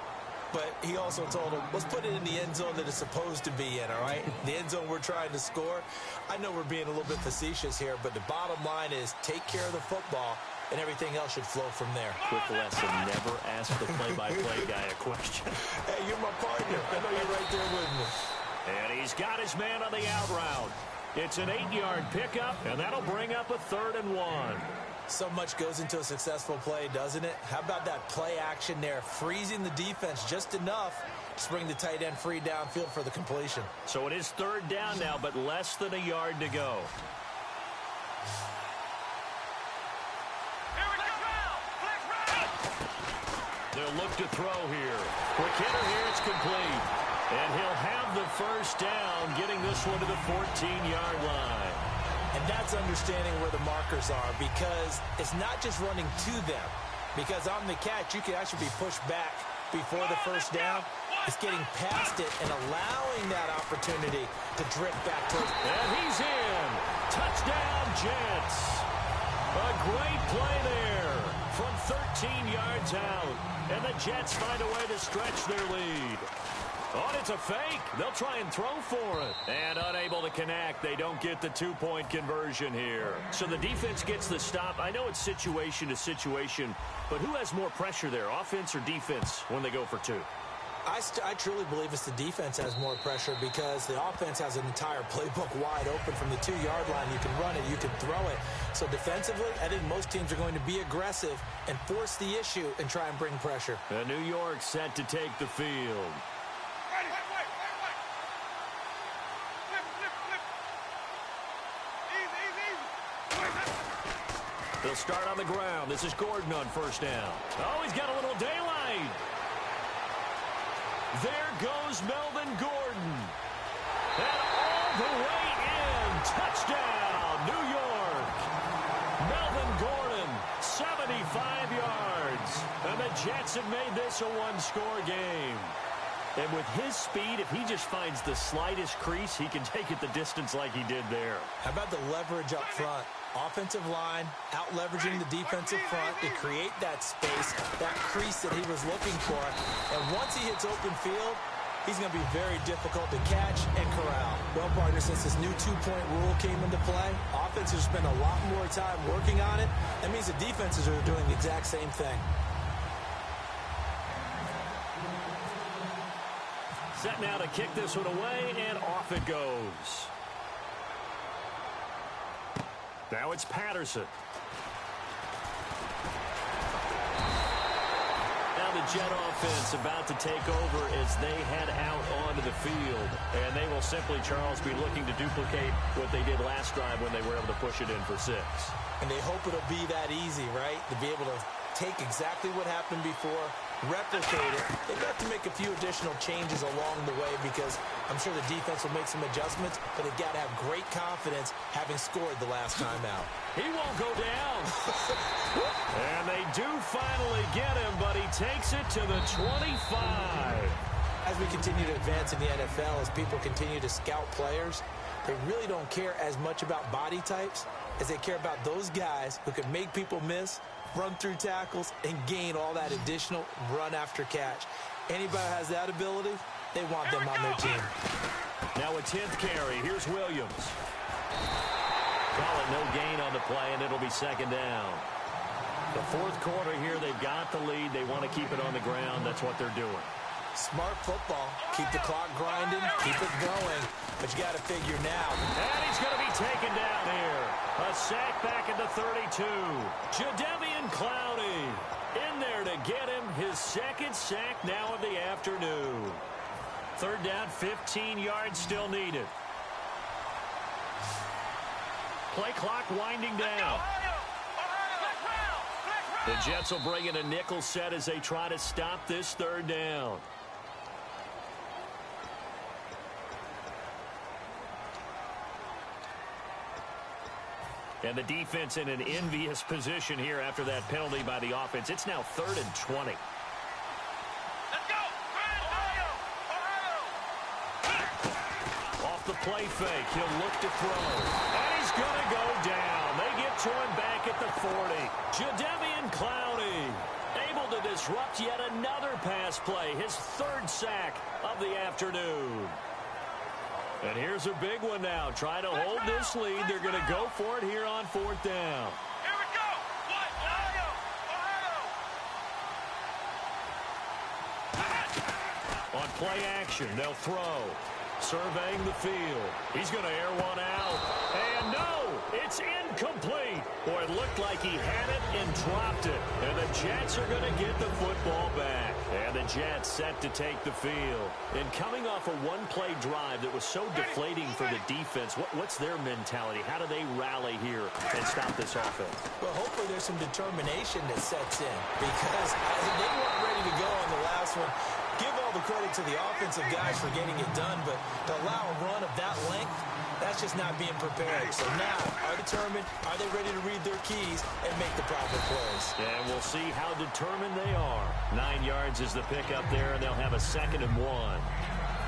but he also told him, let's put it in the end zone that it's supposed to be in, all right? The end zone we're trying to score. I know we're being a little bit facetious here, but the bottom line is take care of the football, and everything else should flow from there. Quick lesson, never ask the play-by-play guy a question. Hey, you're my partner. I know you're right there with me. And he's got his man on the out route. It's an 8-yard pickup, and that'll bring up a 3rd and 1. So much goes into a successful play, doesn't it? How about that play action there, freezing the defense just enough to bring the tight end free downfield for the completion. So it is 3rd down now, but less than a yard to go. Here we go. They'll look to throw here. Quick hitter here, it's complete. And he'll have the first down, getting this one to the 14-yard line. And that's understanding where the markers are, because it's not just running to them. Because on the catch, you can actually be pushed back before the first down. It's getting past it and allowing that opportunity to drift back towards. And he's in. Touchdown, Jets. A great play there from 13 yards out. And the Jets find a way to stretch their lead. Oh, it's a fake. They'll try and throw for it. And unable to connect. They don't get the 2-point conversion here. So the defense gets the stop. I know it's situation to situation, but who has more pressure there, offense or defense, when they go for 2? I truly believe it's the defense has more pressure because the offense has an entire playbook wide open from the 2-yard line. You can run it, you can throw it. So defensively, I think most teams are going to be aggressive and force the issue and try and bring pressure. And New York set to take the field. They'll start on the ground. This is Gordon on first down. Oh, he's got a little daylight. There goes Melvin Gordon. And all the way in. Touchdown, New York. Melvin Gordon, 75 yards. And the Jets have made this a one-score game. And with his speed, if he just finds the slightest crease, he can take it the distance like he did there. How about the leverage up front? Offensive line out-leveraging the defensive front to create that space, that crease that he was looking for. And once he hits open field, he's going to be very difficult to catch and corral. Well, partner, since this new two-point rule came into play, offenses spend a lot more time working on it. That means the defenses are doing the exact same thing. Set now to kick this one away, and off it goes. Now it's Patterson. Now the Jet offense about to take over as they head out onto the field. And they will simply, Charles, be looking to duplicate what they did last drive when they were able to push it in for 6. And they hope it'll be that easy, right? To be able to take exactly what happened before, replicate it. They've got to make a few additional changes along the way because I'm sure the defense will make some adjustments, but they've got to have great confidence having scored the last time out. He won't go down. And they do finally get him, but he takes it to the 25. As we continue to advance in the NFL, as people continue to scout players, they really don't care as much about body types as they care about those guys who can make people miss, run through tackles, and gain all that additional run after catch. Anybody who has that ability, they want them on their team. Now a 10th carry. Here's Williams. Call it no gain on the play, and it'll be second down. The fourth quarter here, they've got the lead. They want to keep it on the ground. That's what they're doing. Smart football. Keep the clock grinding, keep it going. But you got to figure now. And he's going to be taken down here. A sack back at the 32. Jadeveon Clowney in there to get him his second sack now of the afternoon. Third down, 15 yards still needed. Play clock winding down. The Jets will bring in a nickel set as they try to stop this third down. And the defense in an envious position here after that penalty by the offense. It's now 3rd and 20. Let's go! Ohio! Off the play fake, he'll look to throw. And he's going to go down. They get to him back at the 40. Jadeveon Clowney able to disrupt yet another pass play. His 3rd sack of the afternoon. And here's a big one now. Trying to hold this lead. They're going to go for it here on 4th down. Here we go! What? Ohio! On play action, they'll throw. Surveying the field. He's going to air one out. And no, it's incomplete. Boy, it looked like he had it and dropped it. And the Jets are going to get the football back. And the Jets set to take the field. And coming off a one-play drive that was so deflating for the defense, what's their mentality? How do they rally here and stop this offense? Well, hopefully there's some determination that sets in because they weren't ready to go on the last one. Give all the credit to the offensive guys for getting it done, but to allow a run of that length, that's just not being prepared. So now, are determined, are they ready to read their keys and make the proper plays? And we'll see how determined they are. 9 yards is the pickup there, and they'll have a 2nd and 1.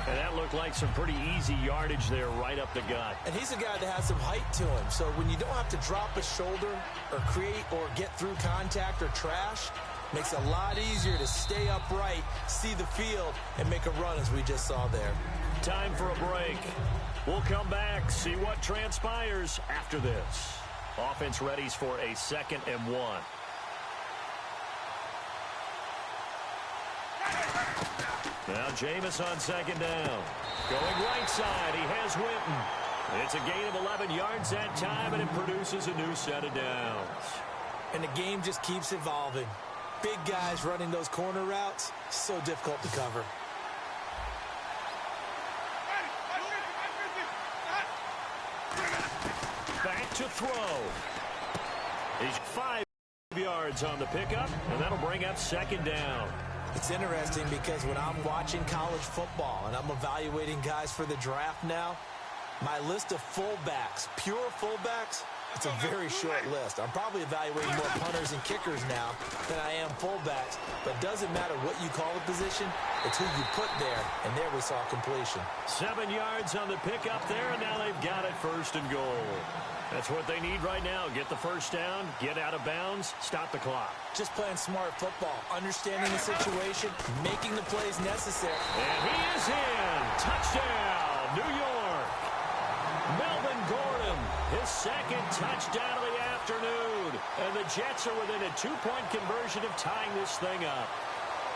And that looked like some pretty easy yardage there right up the gut. And he's a guy that has some height to him. So when you don't have to drop a shoulder or create or get through contact or trash, makes it a lot easier to stay upright, see the field, and make a run as we just saw there. Time for a break. We'll come back, see what transpires after this. Offense readies for a 2nd and 1. Now Jameis on 2nd down. Going right side, he has Winton. It's a gain of 11 yards that time, and it produces a new set of downs. And the game just keeps evolving. Big guys running those corner routes, so difficult to cover. Back to throw. He's 5 yards on the pickup, and that'll bring up 2nd down. It's interesting because when I'm watching college football and I'm evaluating guys for the draft now, my list of fullbacks, pure fullbacks, It's a very short list. I'm probably evaluating more punters and kickers now than I am fullbacks. But it doesn't matter what you call a position. It's who you put there. And there we saw completion. 7 yards on the pickup there, and now they've got it 1st and goal. That's what they need right now. Get the first down, get out of bounds, stop the clock. Just playing smart football, understanding the situation, making the plays necessary. And he is in. Touchdown, New York. Melvin Gordon, his 2nd touchdown of the afternoon. And the Jets are within a 2-point conversion of tying this thing up.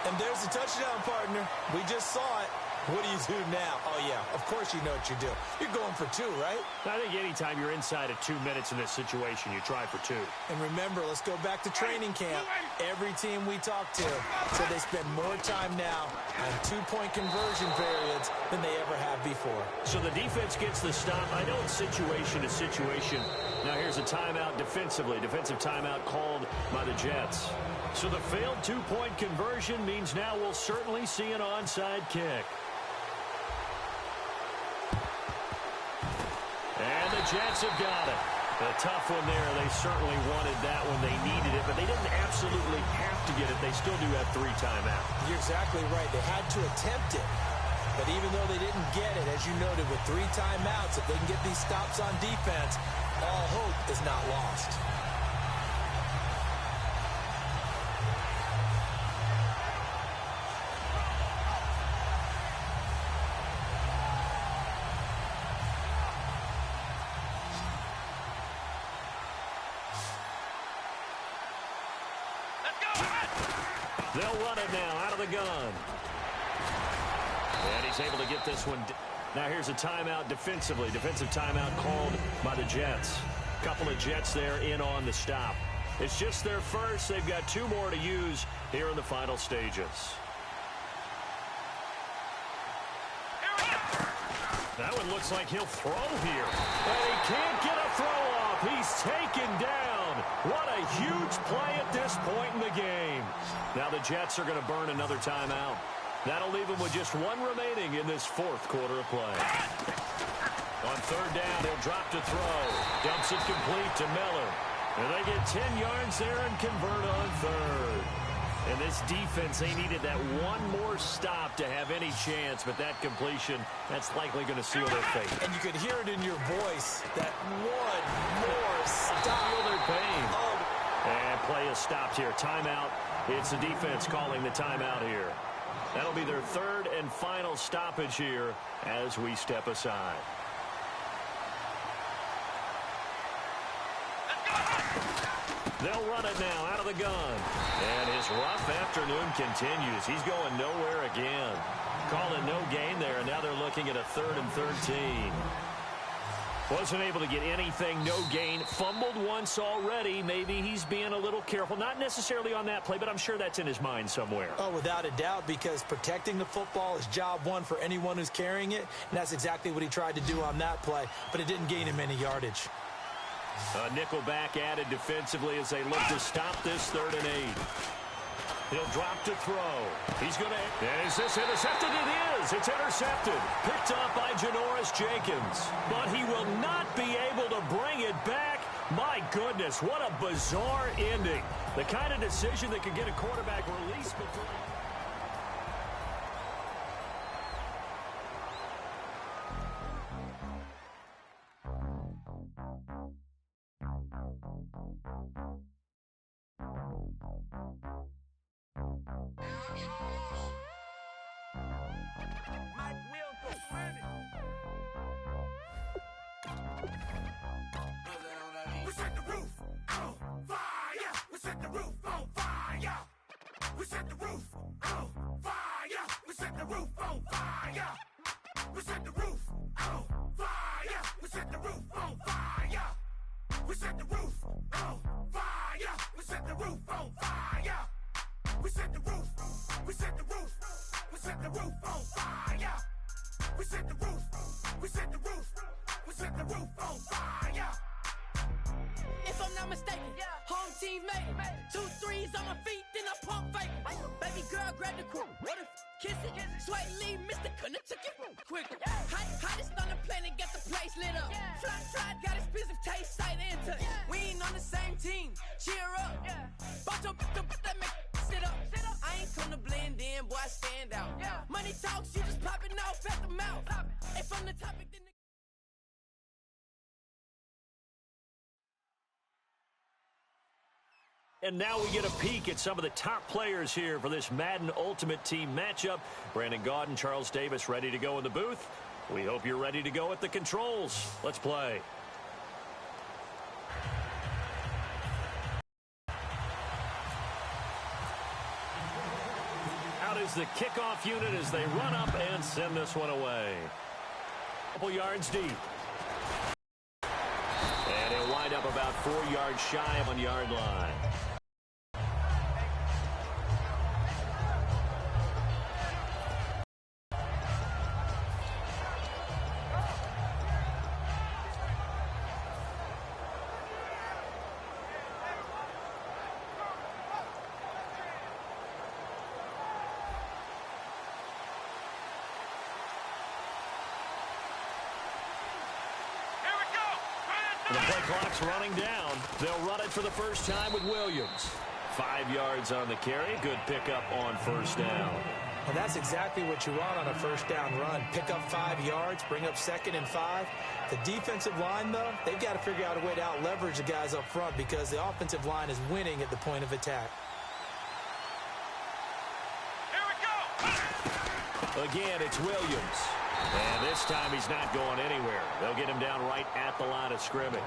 And there's the touchdown, partner. We just saw it. What do you do now? Oh, yeah, of course you know what you do. You're going for 2, right? I think anytime you're inside of 2 minutes in this situation, you try for 2. And remember, let's go back to training camp. Every team we talk to said they spend more time now on 2-point conversion periods than they ever have before. So the defense gets the stop. I know it's situation to situation. Now here's a timeout defensively. Defensive timeout called by the Jets. So the failed 2-point conversion means now we'll certainly see an onside kick. And the Jets have got it. A tough one there. They certainly wanted that when they needed it, but they didn't absolutely have to get it. They still do have 3 timeouts. You're exactly right. They had to attempt it. But even though they didn't get it, as you noted, with 3 timeouts, if they can get these stops on defense, all hope is not lost. They'll run it now out of the gun. And he's able to get this one. Now here's a timeout defensively. Defensive timeout called by the Jets. Couple of Jets there in on the stop. It's just their first. They've got 2 more to use here in the final stages. That one looks like he'll throw here. And he can't get a throw off. He's taken down. What a huge play at this point in the game. Now the Jets are going to burn another timeout. That'll leave them with just 1 remaining in this 4th quarter of play. On 3rd down, he'll drop to throw. Dumps it complete to Miller. And they get 10 yards there and convert on 3rd. And this defense, they needed that 1 more stop to have any chance, but that completion, that's likely going to seal their fate. And you could hear it in your voice, that 1 more stop. Feel their pain. And play is stopped here. Timeout. It's the defense calling the timeout here. That'll be their 3rd and final stoppage here as we step aside. They'll run it now out of the gun. And his rough afternoon continues. He's going nowhere again. Calling no gain there, and now they're looking at a 3rd and 13. Wasn't able to get anything, no gain. Fumbled once already. Maybe he's being a little careful. Not necessarily on that play, but I'm sure that's in his mind somewhere. Oh, without a doubt, because protecting the football is job 1 for anyone who's carrying it. And that's exactly what he tried to do on that play, but it didn't gain him any yardage. A nickel back added defensively as they look to stop this 3rd and 8. He'll drop to throw. He's going to... And is this intercepted? It is. It's intercepted. Picked up by Janoris Jenkins. But he will not be able to bring it back. My goodness, what a bizarre ending. The kind of decision that could get a quarterback released before... We set the roof on fire. We set the roof on fire. We set the roof on fire. We set the roof on fire. We set the roof on fire. We set the roof on fire. We set the roof on fire. We set the roof on fire. We set the roof. We set the roof. We set the roof on fire. We set the roof. We set the roof. We set the roof on fire. If I'm not mistaken, home team made it. 2 threes on my feet, then I pump fake. Baby girl, grab the quote. What if kiss it? Sway Lee, Mr. Couldn't took it quicker. Hottest on the planet, got the place lit up. Fly, got expensive taste, sight into. And now we get a peek at some of the top players here for this Madden Ultimate Team matchup. Brandon Gaudin, Charles Davis ready to go in the booth. We hope you're ready to go at the controls. Let's play. Out is the kickoff unit as they run up and send this one away. Couple yards deep. And he'll wind up about 4 yards shy of 1 yard line. The play clock's running down. They'll run it for the first time with Williams. 5 yards on the carry. Good pickup on first down. And that's exactly what you want on a first down run. Pick up 5 yards, bring up 2nd and 5. The defensive line, though, they've got to figure out a way to out-leverage the guys up front because the offensive line is winning at the point of attack. Here we go. Again, it's Williams. And this time he's not going anywhere. They'll get him down right at the line of scrimmage.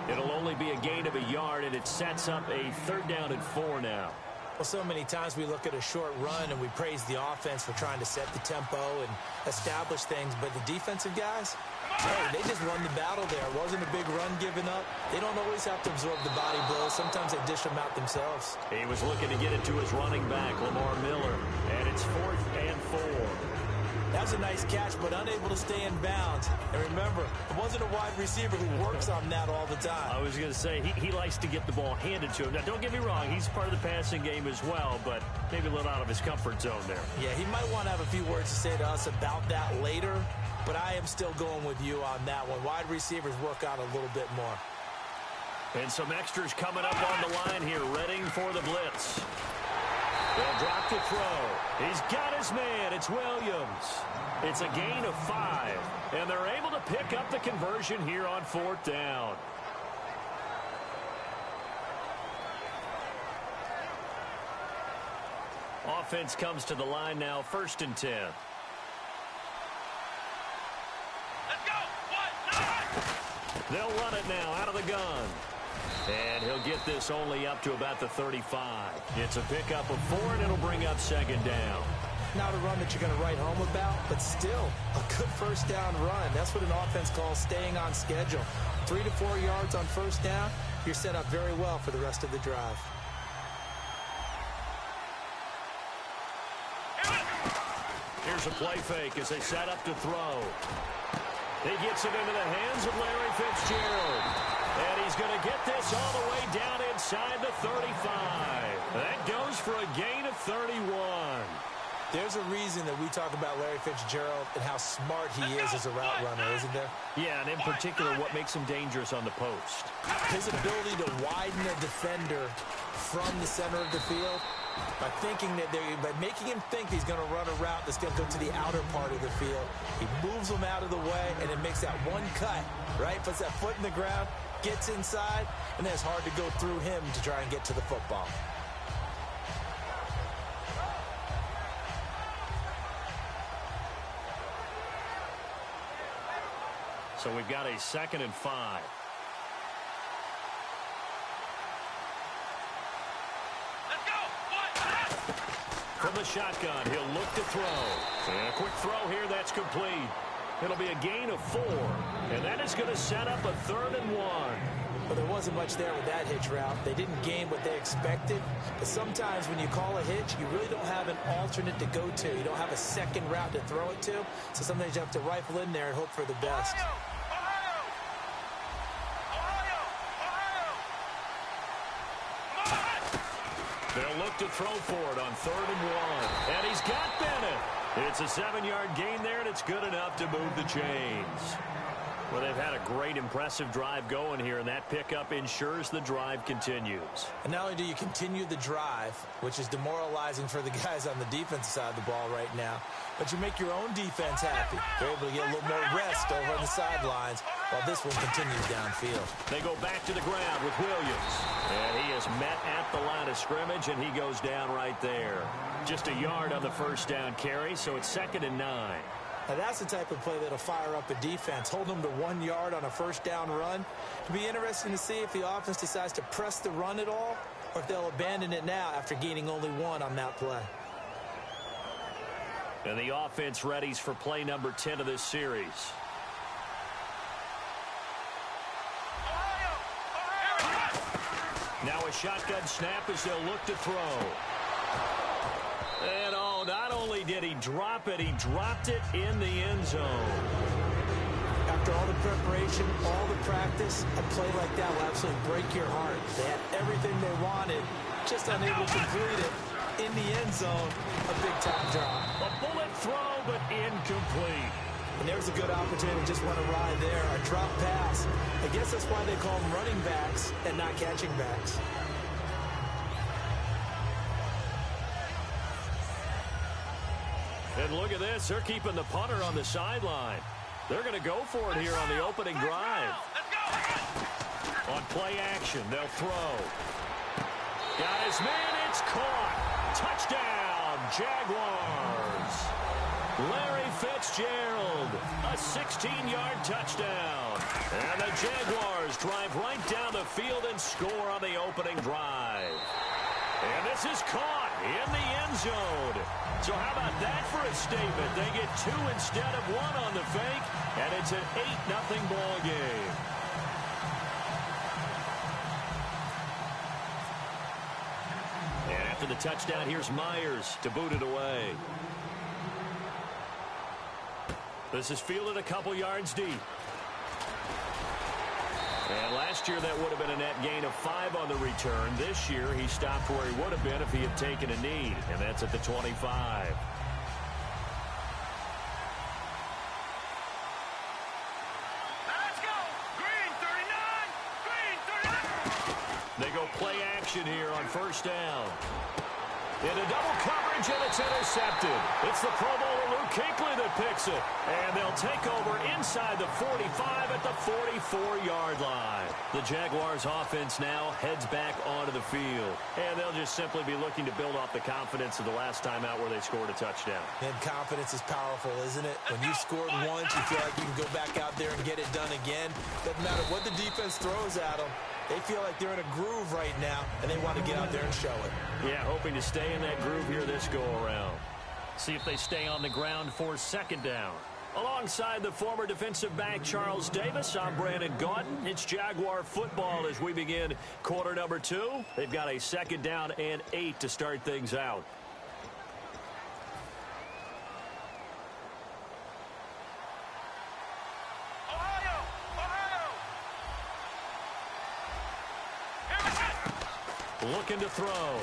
It'll only be a gain of 1 yard, and it sets up a 3rd down and 4 now. Well, so many times we look at a short run and we praise the offense for trying to set the tempo and establish things, but the defensive guys, hey, they just won the battle there. It wasn't a big run given up. They don't always have to absorb the body blows. Sometimes they dish them out themselves. He was looking to get it to his running back, Lamar Miller, and it's 4th and 4. That was a nice catch, but unable to stay in bounds. And remember, it wasn't a wide receiver who works on that all the time. I was going to say, he likes to get the ball handed to him. Now, don't get me wrong, he's part of the passing game as well, but maybe a little out of his comfort zone there. Yeah, he might want to have a few words to say to us about that later, but I am still going with you on that one. Wide receivers work on a little bit more. And some extras coming up on the line here, readying for the blitz. They'll drop to throw. He's got his man. It's Williams. It's a gain of 5, and they're able to pick up the conversion here on 4th down. Offense comes to the line now, 1st and 10. Let's go. 1, 9. They'll run it now out of the gun. And he'll get this only up to about the 35. It's a pickup of 4, and it'll bring up 2nd down. Not a run that you're going to write home about, but still a good first down run. That's what an offense calls staying on schedule. 3 to 4 yards on first down, you're set up very well for the rest of the drive. Here's a play fake as they set up to throw. He gets it into the hands of Larry Fitzgerald. And he's going to get this all the way down inside the 35. That goes for a gain of 31. There's a reason that we talk about Larry Fitzgerald and how smart he is as a route runner, isn't there? Yeah, and in particular, what makes him dangerous on the post. His ability to widen a defender from the center of the field by making him think he's going to run a route that's going to go to the outer part of the field. He moves him out of the way, and it makes that one cut, right? Puts that foot in the ground, gets inside, and then it's hard to go through him to try and get to the football. So we've got a 2nd and 5. Let's go. 1, 9. From the shotgun, he'll look to throw. And a quick throw here, that's complete. It'll be a gain of 4, and that is going to set up a 3rd and 1. Well, there wasn't much there with that hitch route. They didn't gain what they expected, but sometimes when you call a hitch, you really don't have an alternate to go to. You don't have a second route to throw it to, so sometimes you have to rifle in there and hope for the best. They'll look to throw for it on 3rd and 1, and he's got Bennett. It's a 7-yard gain there, and it's good enough to move the chains. Well, they've had a great, impressive drive going here, and that pickup ensures the drive continues. And not only do you continue the drive, which is demoralizing for the guys on the defensive side of the ball right now, but you make your own defense happy. They're able to get a little more rest over on the sidelines while this one continues downfield. They go back to the ground with Williams. And he is met at the line of scrimmage, and he goes down right there. Just a yard on the first down carry, so it's 2nd and 9. Now that's the type of play that'll fire up a defense. Hold them to 1 yard on a first down run. It'll be interesting to see if the offense decides to press the run at all, or if they'll abandon it now after gaining only 1 on that play. And the offense readies for play number 10 of this series. Now a shotgun snap as they'll look to throw. And oh, not only did he drop it, he dropped it in the end zone. After all the preparation, all the practice, a play like that will absolutely break your heart. They had everything they wanted, just unable to complete it. In the end zone, a big-time drop. A bullet throw, but incomplete. And there's a good opportunity to just run a ride there, a drop pass. I guess that's why they call them running backs and not catching backs. And look at this. They're keeping the punter on the sideline. They're going to go for it here on the opening drive. On play action, they'll throw. Guys, man, it's caught. Touchdown, Jaguars. Larry Fitzgerald, a 16-yard touchdown. And the Jaguars drive right down the field and score on the opening drive. And this is caught in the end zone. So how about that for a statement? They get 2 instead of 1 on the fake, and it's an 8-0 ball game. And after the touchdown, here's Myers to boot it away. This is fielded a couple yards deep. And last year that would have been a net gain of 5 on the return. This year he stopped where he would have been if he had taken a knee, and that's at the 25. Let's go! Green 39! Green 39! They go play action here on first down. Into double coverage, and it's intercepted. It's the Pro Bowler Luke Kuechly that picks it. And they'll take over inside the 45 at the 44-yard line. The Jaguars offense now heads back onto the field. And they'll just simply be looking to build off the confidence of the last time out where they scored a touchdown. And confidence is powerful, isn't it? When you scored once, you feel like you can go back out there and get it done again. Doesn't matter what the defense throws at them. They feel like they're in a groove right now, and they want to get out there and show it. Yeah, hoping to stay in that groove here this go-around. See if they stay on the ground for second down. Alongside the former defensive back Charles Davis, I'm Brandon Gaudin. It's Jaguar football as we begin quarter number 2. They've got a 2nd down and 8 to start things out. Looking to throw.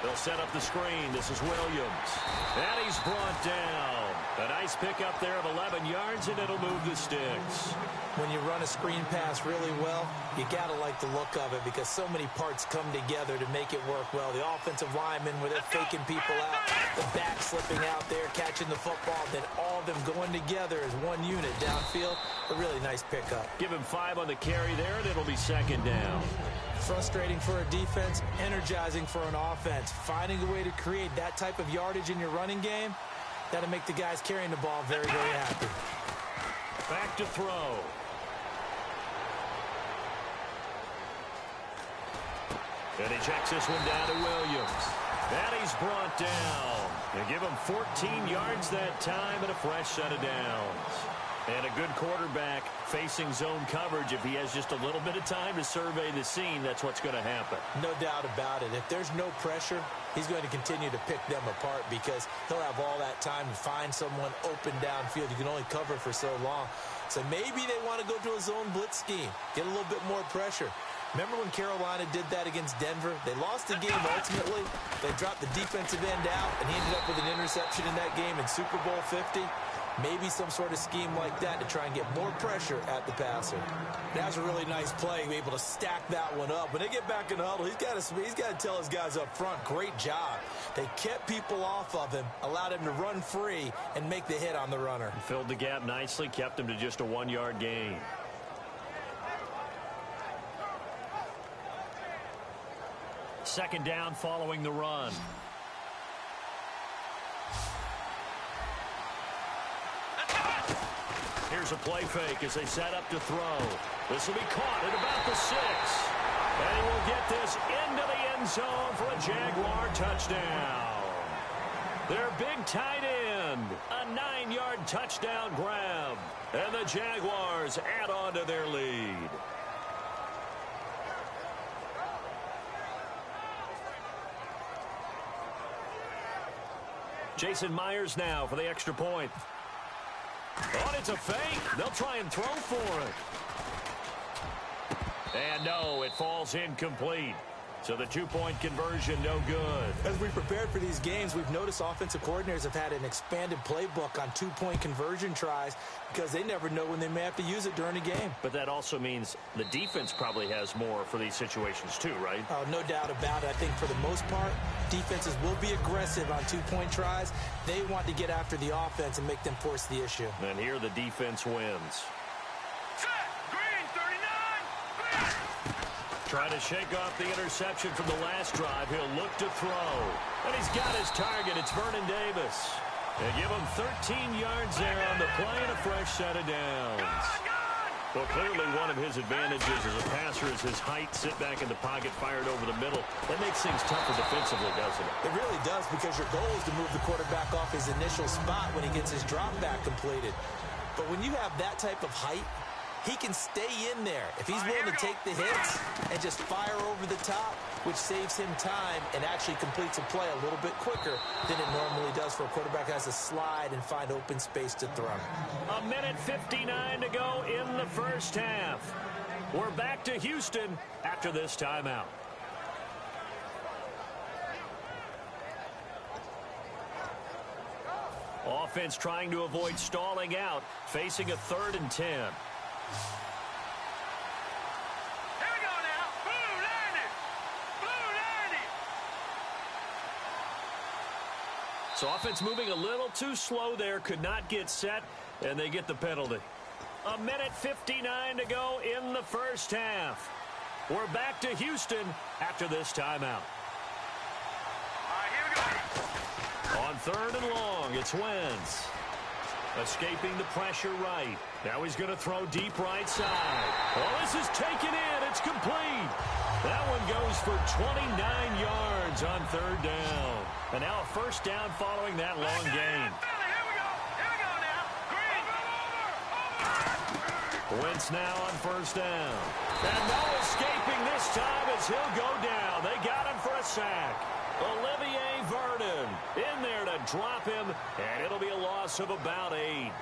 They'll set up the screen. This is Williams. And he's brought down. A nice pickup there of 11 yards, and it'll move the sticks. When you run a screen pass really well, you got to like the look of it because so many parts come together to make it work well. The offensive linemen, where they're faking people out, the back slipping out there, catching the football, then all of them going together as one unit downfield. A really nice pickup. Give him 5 on the carry there, and it'll be 2nd down. Frustrating for a defense, energizing for an offense. Finding a way to create that type of yardage in your running game, that'll make the guys carrying the ball very, very happy. Back to throw. And he checks this one down to Williams. And he's brought down. They give him 14 yards that time and a fresh set of downs. And a good quarterback facing zone coverage. If he has just a little bit of time to survey the scene, that's what's going to happen. No doubt about it. If there's no pressure, he's going to continue to pick them apart because he'll have all that time to find someone open downfield. You can only cover for so long. So maybe they want to go to a zone blitz scheme, get a little bit more pressure. Remember when Carolina did that against Denver? They lost the game ultimately. They dropped the defensive end out, and he ended up with an interception in that game in Super Bowl 50. Maybe some sort of scheme like that to try and get more pressure at the passer. That's a really nice play, able to stack that one up. When they get back in the huddle, he's got to tell his guys up front, great job. They kept people off of him, allowed him to run free, and make the hit on the runner. Filled the gap nicely, kept him to just a 1-yard gain. Second down following the run. Here's a play fake as they set up to throw. This will be caught at about the 6. And he will get this into the end zone for a Jaguar touchdown. Their big tight end, a 9-yard touchdown grab. And the Jaguars add on to their lead. Jason Myers now for the extra point. Oh, it's a fake. They'll try and throw for it. And no, it falls incomplete. So the 2-point conversion, no good. As we prepared for these games, we've noticed offensive coordinators have had an expanded playbook on 2-point conversion tries because they never know when they may have to use it during a game. But that also means the defense probably has more for these situations too, right? Oh, no doubt about it. I think for the most part, defenses will be aggressive on 2-point tries. They want to get after the offense and make them force the issue. And here the defense wins. Trying to shake off the interception from the last drive. He'll look to throw. And he's got his target. It's Vernon Davis. They give him 13 yards there on the play and a fresh set of downs. Well, clearly one of his advantages as a passer is his height. Sit back in the pocket, fired over the middle. That makes things tougher defensively, doesn't it? It really does, because your goal is to move the quarterback off his initial spot when he gets his drop back completed. But when you have that type of height, he can stay in there if he's willing to take the hits and just fire over the top, which saves him time and actually completes a play a little bit quicker than it normally does for a quarterback who has to slide and find open space to throw. 1:59 to go in the first half. We're back to Houston after this timeout. Offense trying to avoid stalling out, facing a 3rd and 10. Here we go now. Blue 90. Blue 90. So offense moving a little too slow there. Could not get set, and they get the penalty. 1:59 to go in the first half. We're back to Houston after this timeout. All right, here we go. On 3rd and long, it's Wentz. Escaping the pressure right. Now he's going to throw deep right side. Oh, this is taken in. It's complete. That one goes for 29 yards on 3rd down. And now a first down following that long gain. Here we go. Here we go now. Green. Wentz now on 1st down. And no escaping this time as he'll go down. They got him for a sack. Olivier Vernon in there to drop him, and it'll be a loss of about 8.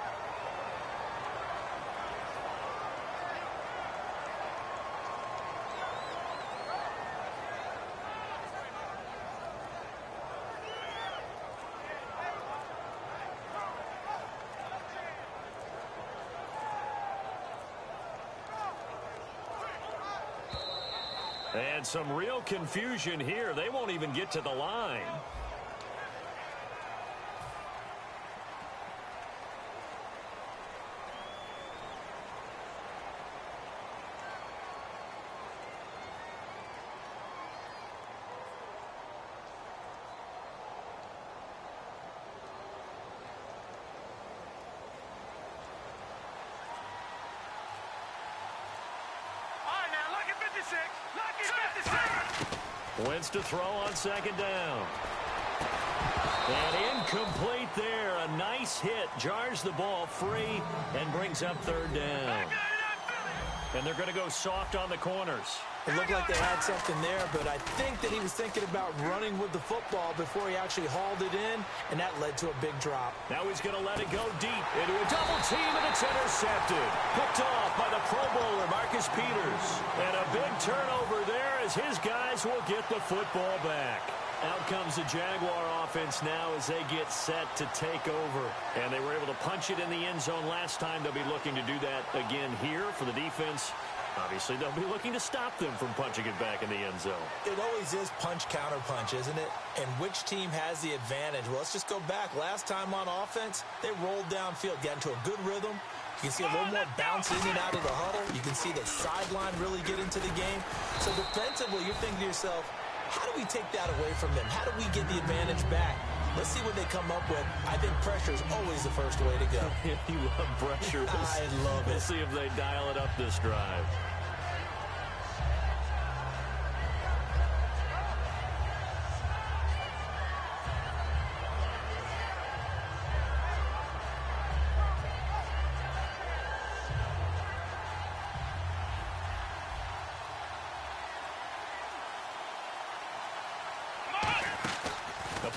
And some real confusion here. They won't even get to the line. Wentz to throw on 2nd down. And incomplete there. A nice hit. Jars the ball free and brings up 3rd down. And they're going to go soft on the corners. It looked like they had something there, but I think that he was thinking about running with the football before he actually hauled it in, and that led to a big drop. Now he's going to let it go deep into a double team, and it's intercepted. Picked off by the Pro Bowler, Marcus Peters. And a big turnover there as his guys will get the football back. Out comes the Jaguar offense now as they get set to take over. And they were able to punch it in the end zone last time. They'll be looking to do that again here for the defense. Obviously, they'll be looking to stop them from punching it back in the end zone. It always is punch-counter-punch, isn't it? And which team has the advantage? Well, let's just go back. Last time on offense, they rolled downfield, got into a good rhythm. You can see a little more bounce in and out of the huddle. You can see the sideline really get into the game. So defensively, you're thinking to yourself, how do we take that away from them? How do we get the advantage back? Let's see what they come up with. I think pressure is always the first way to go. You love pressure. I love it. We'll see if they dial it up this drive.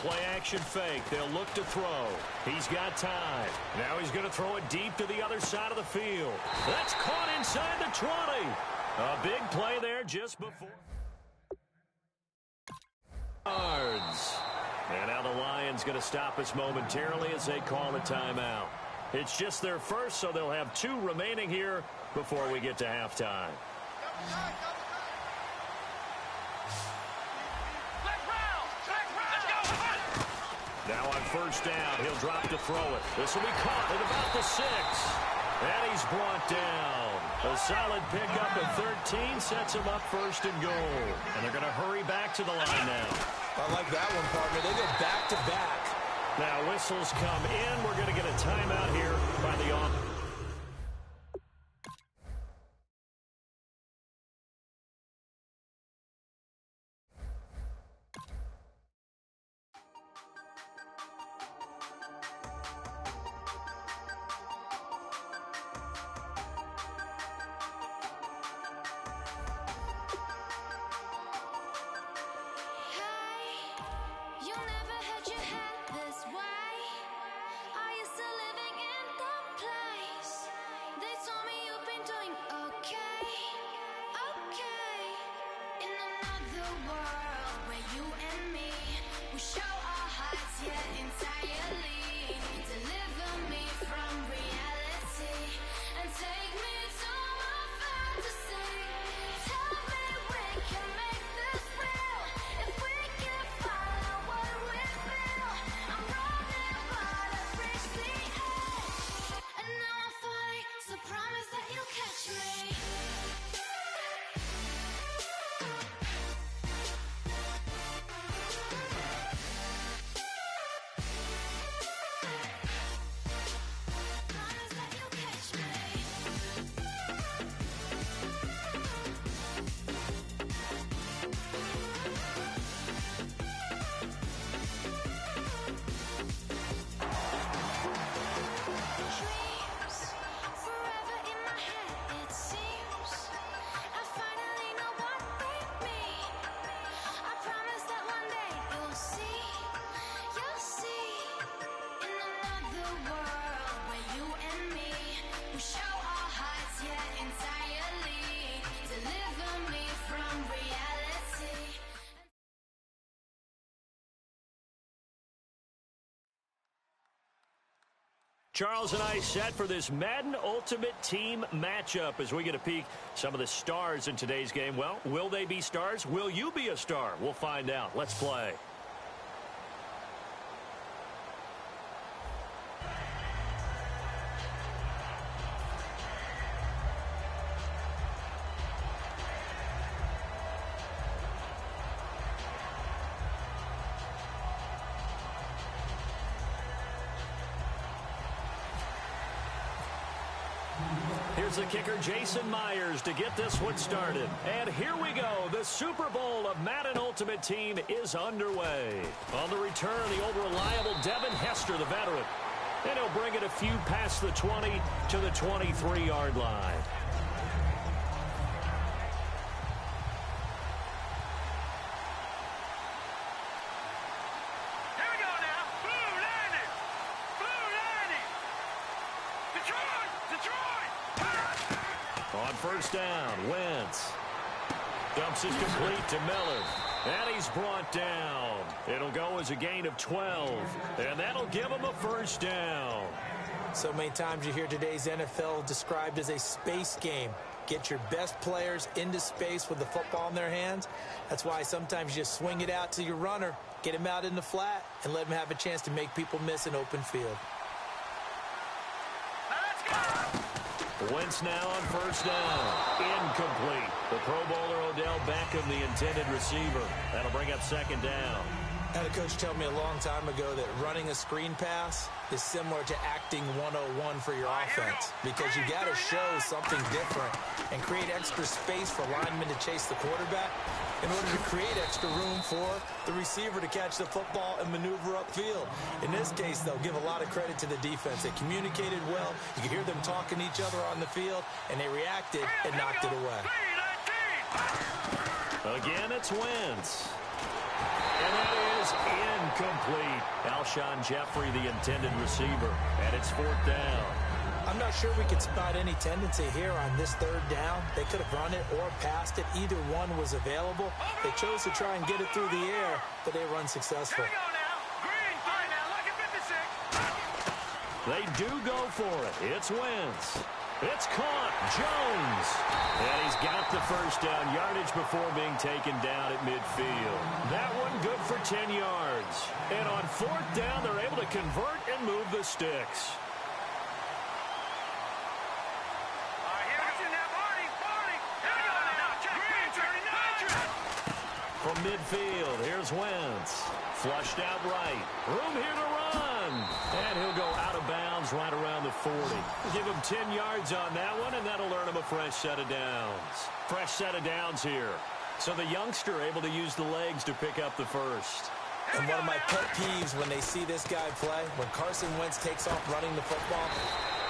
Play-action fake. They'll look to throw. He's got time. Now he's going to throw it deep to the other side of the field. That's caught inside the 20. A big play there just before. Yards. And now the Lions going to stop us momentarily as they call a timeout. It's just their first, so they'll have 2 remaining here before we get to halftime. Now on first down, he'll drop to throw it. This will be caught at about the 6. And he's brought down. A solid pickup at 13 sets him up first and goal. And they're going to hurry back to the line now. I like that one, partner. They go back-to-back. Now whistles come in. We're going to get a timeout here by the offense. Charles and I set for this Madden Ultimate Team matchup as we get a peek some of the stars in today's game. Well, will they be stars? Will you be a star? We'll find out. Let's play. Here's the kicker, Jason Myers, to get this one started. And here we go. The Super Bowl of Madden Ultimate Team is underway. On the return, the old reliable Devin Hester, the veteran. And he'll bring it a few past the 20 to the 23-yard line. First down, Wentz. Dumps is complete to Miller. And he's brought down. It'll go as a gain of 12. And that'll give him a first down. So many times you hear today's NFL described as a space game. Get your best players into space with the football in their hands. That's why sometimes you just swing it out to your runner, get him out in the flat, and let him have a chance to make people miss an open field. Wentz now on first down. Incomplete. The Pro Bowler Odell Beckham, the intended receiver. That'll bring up second down. I had a coach tell me a long time ago that running a screen pass is similar to acting 101 for your offense, because you got to show something different and create extra space for linemen to chase the quarterback in order to create extra room for the receiver to catch the football and maneuver upfield. In this case, though, give a lot of credit to the defense. They communicated well. You could hear them talking to each other on the field, and they reacted and knocked it away. Again, it's Wentz. And that is incomplete. Alshon Jeffrey, the intended receiver, and it's fourth down. I'm not sure we could spot any tendency here on this third down. They could have run it or passed it. Either one was available. They chose to try and get it through the air, but they were unsuccessful. They do go for it. It's Wentz. It's caught. Jones. And he's got the first down yardage before being taken down at midfield. That one good for 10 yards. And on fourth down, they're able to convert and move the sticks. From midfield, here's Wentz. Flushed out right. Room here to run. And he'll go out of bounds right around the 40. Give him 10 yards on that one, and that'll earn him a fresh set of downs. Fresh set of downs here. So the youngster able to use the legs to pick up the first. And one of my pet peeves when they see this guy play, when Carson Wentz takes off running the football,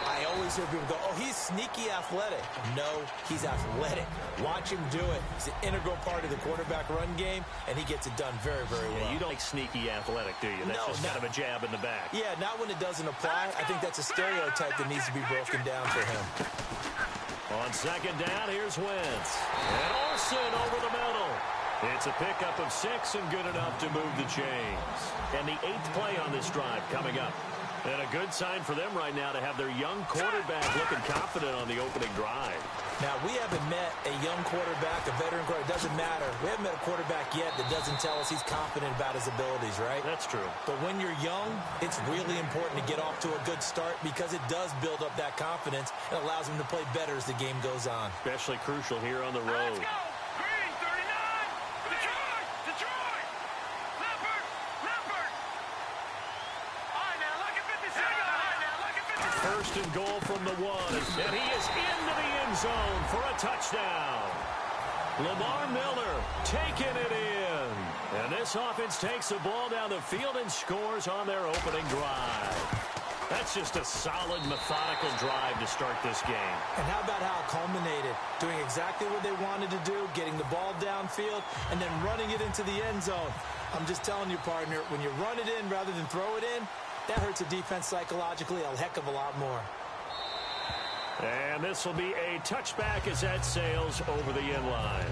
I always hear people go, oh, he's sneaky athletic. No, he's athletic. Watch him do it. He's an integral part of the quarterback run game, and he gets it done very, very well. Yeah, you don't like sneaky athletic, do you? That's just kind of a jab in the back. Yeah, not when it doesn't apply. I think that's a stereotype that needs to be broken down for him. On second down, here's Wentz. And Orson over the middle. It's a pickup of 6 and good enough to move the chains. And the 8th play on this drive coming up. And a good sign for them right now to have their young quarterback looking confident on the opening drive. Now, we haven't met a young quarterback, a veteran quarterback. It doesn't matter. We haven't met a quarterback yet that doesn't tell us he's confident about his abilities, right? That's true. But when you're young, it's really important to get off to a good start because it does build up that confidence and allows him to play better as the game goes on. Especially crucial here on the road. Let's go! Green, 39! Detroit! Detroit! Leopard! Leopard! All right, now, look at 56. All right, now, look at 56. First and goal from the 1. And he is into the end zone for a touchdown. Lamar Miller taking it in. And this offense takes the ball down the field and scores on their opening drive. That's just a solid, methodical drive to start this game. And how about how it culminated? Doing exactly what they wanted to do, getting the ball downfield, and then running it into the end zone. I'm just telling you, partner, when you run it in rather than throw it in, that hurts a defense psychologically a heck of a lot more. And this will be a touchback as that sails over the end line.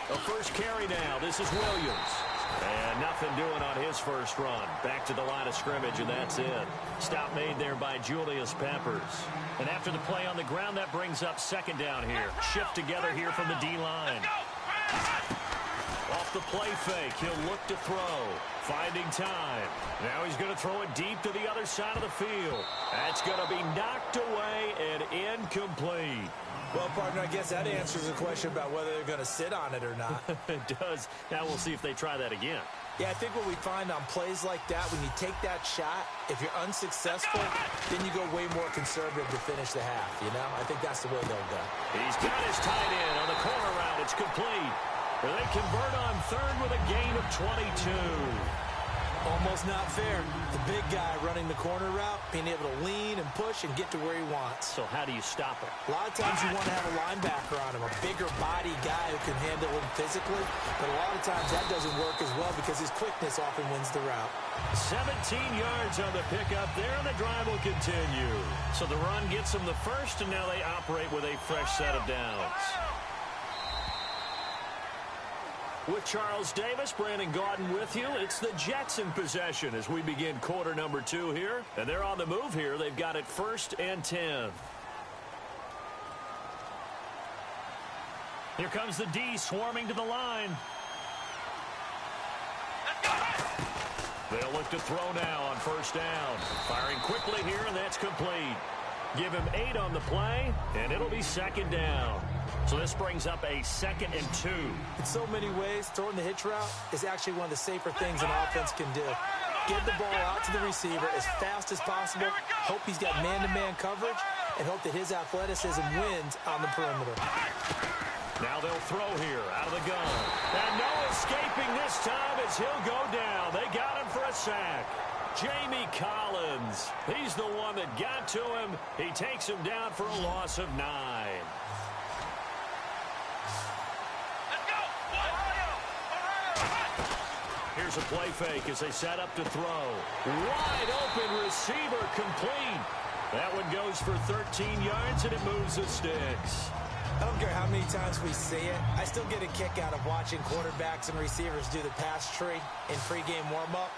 The first carry now. This is Williams. And nothing doing on his first run. Back to the line of scrimmage, and that's it. Stop made there by Julius Peppers. And after the play on the ground, that brings up second down here. Shift together here from the D-line. Off the play fake, he'll look to throw. Finding time. Now he's going to throw it deep to the other side of the field. That's going to be knocked away and incomplete. Well, partner, I guess that answers the question about whether they're going to sit on it or not. It does. Now we'll see if they try that again. Yeah, I think what we find on plays like that, when you take that shot, if you're unsuccessful, then you go way more conservative to finish the half, you know? I think that's the way they'll go. He's got his tight end on the corner route. It's complete. They convert on third with a gain of 22. Almost not fair. The big guy running the corner route, being able to lean and push and get to where he wants. So how do you stop it? A lot of times you want to have a linebacker on him, a bigger body guy who can handle him physically. But a lot of times that doesn't work as well because his quickness often wins the route. 17 yards on the pickup there, and the drive will continue. So the run gets them the first, and now they operate with a fresh set of downs. With Charles Davis, Brandon Gaudin with you. It's the Jets in possession as we begin quarter number 2 here. And they're on the move here. They've got it 1st and 10. Here comes the D swarming to the line. They'll look to throw now on 1st down. Firing quickly here, and that's complete. Give him 8 on the play, and it'll be 2nd down. So this brings up a 2nd and 2. In so many ways, throwing the hitch route is actually one of the safer things an offense can do. Get the ball out to the receiver as fast as possible, hope he's got man-to-man coverage, and hope that his athleticism wins on the perimeter. Now they'll throw here out of the gun. And no escaping this time as he'll go down. They got him for a sack. Jamie Collins. He's the one that got to him. He takes him down for a loss of 9. Here's a play fake as they set up to throw. Wide open receiver complete. That one goes for 13 yards, and it moves the sticks. I don't care how many times we see it. I still get a kick out of watching quarterbacks and receivers do the pass tree in pregame warm-up.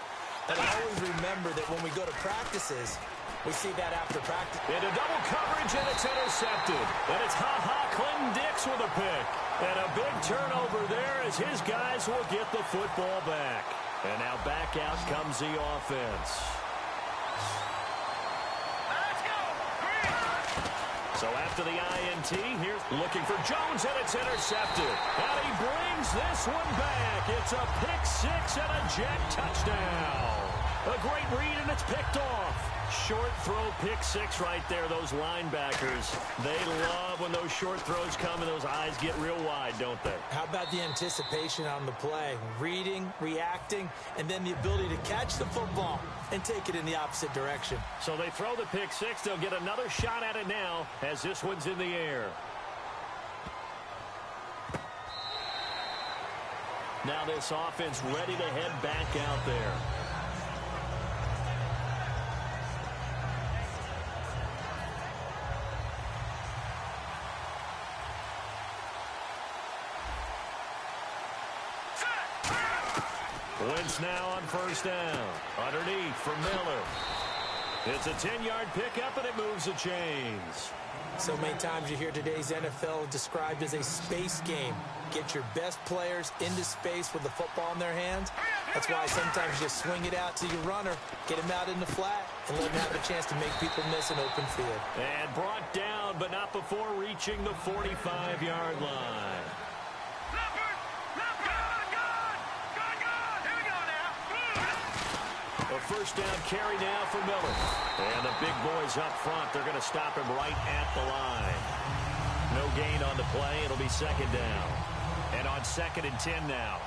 But I always remember that when we go to practices, we see that after practice. Into double coverage, and it's intercepted. And it's Clinton Dix with a pick. And a big turnover there as his guys will get the football back. And now back out comes the offense. So after the INT, here's looking for Jones, and it's intercepted. And he brings this one back. It's a pick 6 and a Jet touchdown. A great read, and it's picked off. Short throw, pick 6 right there. Those linebackers, they love when those short throws come and those eyes get real wide, don't they? How about the anticipation on the play? Reading, reacting, and then the ability to catch the football and take it in the opposite direction. So they throw the pick 6. They'll get another shot at it now as this one's in the air. Now this offense ready to head back out there. Wentz now on 1st down. Underneath for Miller. It's a 10-yard pickup, and it moves the chains. So many times you hear today's NFL described as a space game. Get your best players into space with the football in their hands. That's why sometimes you just swing it out to your runner, get him out in the flat, and let him have a chance to make people miss an open field. And brought down, but not before reaching the 45-yard line. A 1st down carry now for Miller. And the big boys up front, they're going to stop him right at the line. No gain on the play. It'll be 2nd down. And on 2nd and 10 now.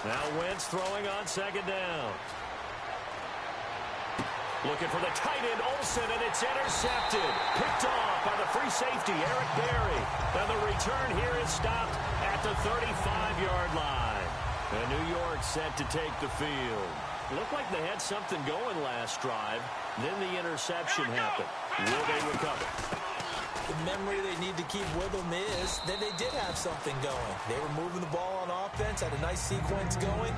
Now Wentz throwing on 2nd down. Looking for the tight end, Olsen, and it's intercepted. Picked off by the free safety, Eric Berry. And the return here is stopped at the 35-yard line. And New York set to take the field. Looked like they had something going last drive. Then the interception happened. Will they recover? The memory they need to keep with them is that they did have something going. They were moving the ball on offense, had a nice sequence going.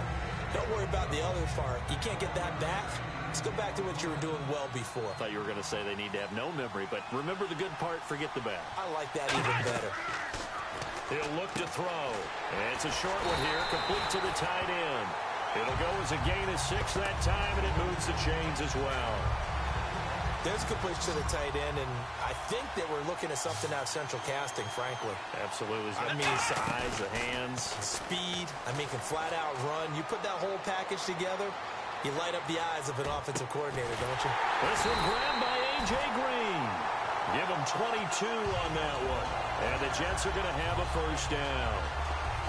Don't worry about the other part. You can't get that back. Let's go back to what you were doing well before. I thought you were going to say they need to have no memory, but remember the good part, forget the bad. I like that even better. He'll look to throw. And it's a short one here, complete to the tight end. It'll go as a gain of 6 that time, and it moves the chains as well. There's a complete to the tight end, and I think that we're looking at something out of central casting, frankly. Absolutely. I mean, size, the hands. Speed. I mean, can flat out run. You put that whole package together, you light up the eyes of an offensive coordinator, don't you? This one grabbed by A.J. Green. Give him 22 on that one. And the Jets are going to have a 1st down.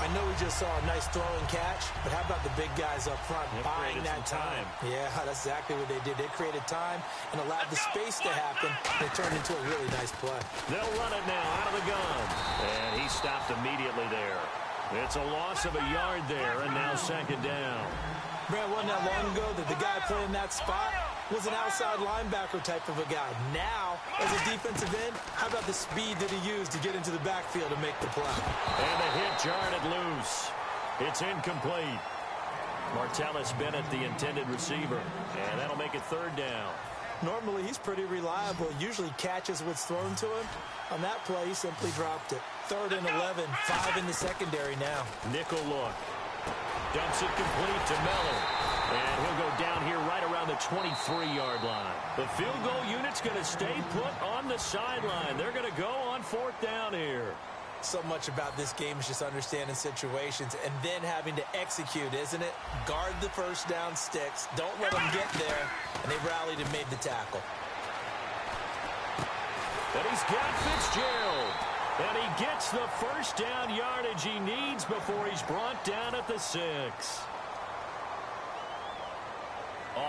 I I know we just saw a nice throw and catch, but how about the big guys up front buying that time? Yeah, that's exactly what they did. They created time and allowed the space to happen. It turned into a really nice play. They'll run it now out of the gun. And he stopped immediately there. It's a loss of a yard there, and now second down. Brad, wasn't that long ago that the guy playing that spot was an outside linebacker type of a guy. Now, as a defensive end, how about the speed that he used to get into the backfield and make the play? And the hit jarred it loose. It's incomplete. Martellus Bennett, the intended receiver, and that'll make it third down. Normally, he's pretty reliable. Usually catches what's thrown to him. On that play, he simply dropped it. 3rd and 11, 5 in the secondary now. Nickel look. Dumps it complete to Miller. And he'll go down here right around the 23-yard line. The field goal unit's going to stay put on the sideline. They're going to go on 4th down here. So much about this game is just understanding situations and then having to execute, isn't it? Guard the first down sticks. Don't let them get there. And they rallied and made the tackle. And he's got Fitzgerald. And he gets the first down yardage he needs before he's brought down at the 6.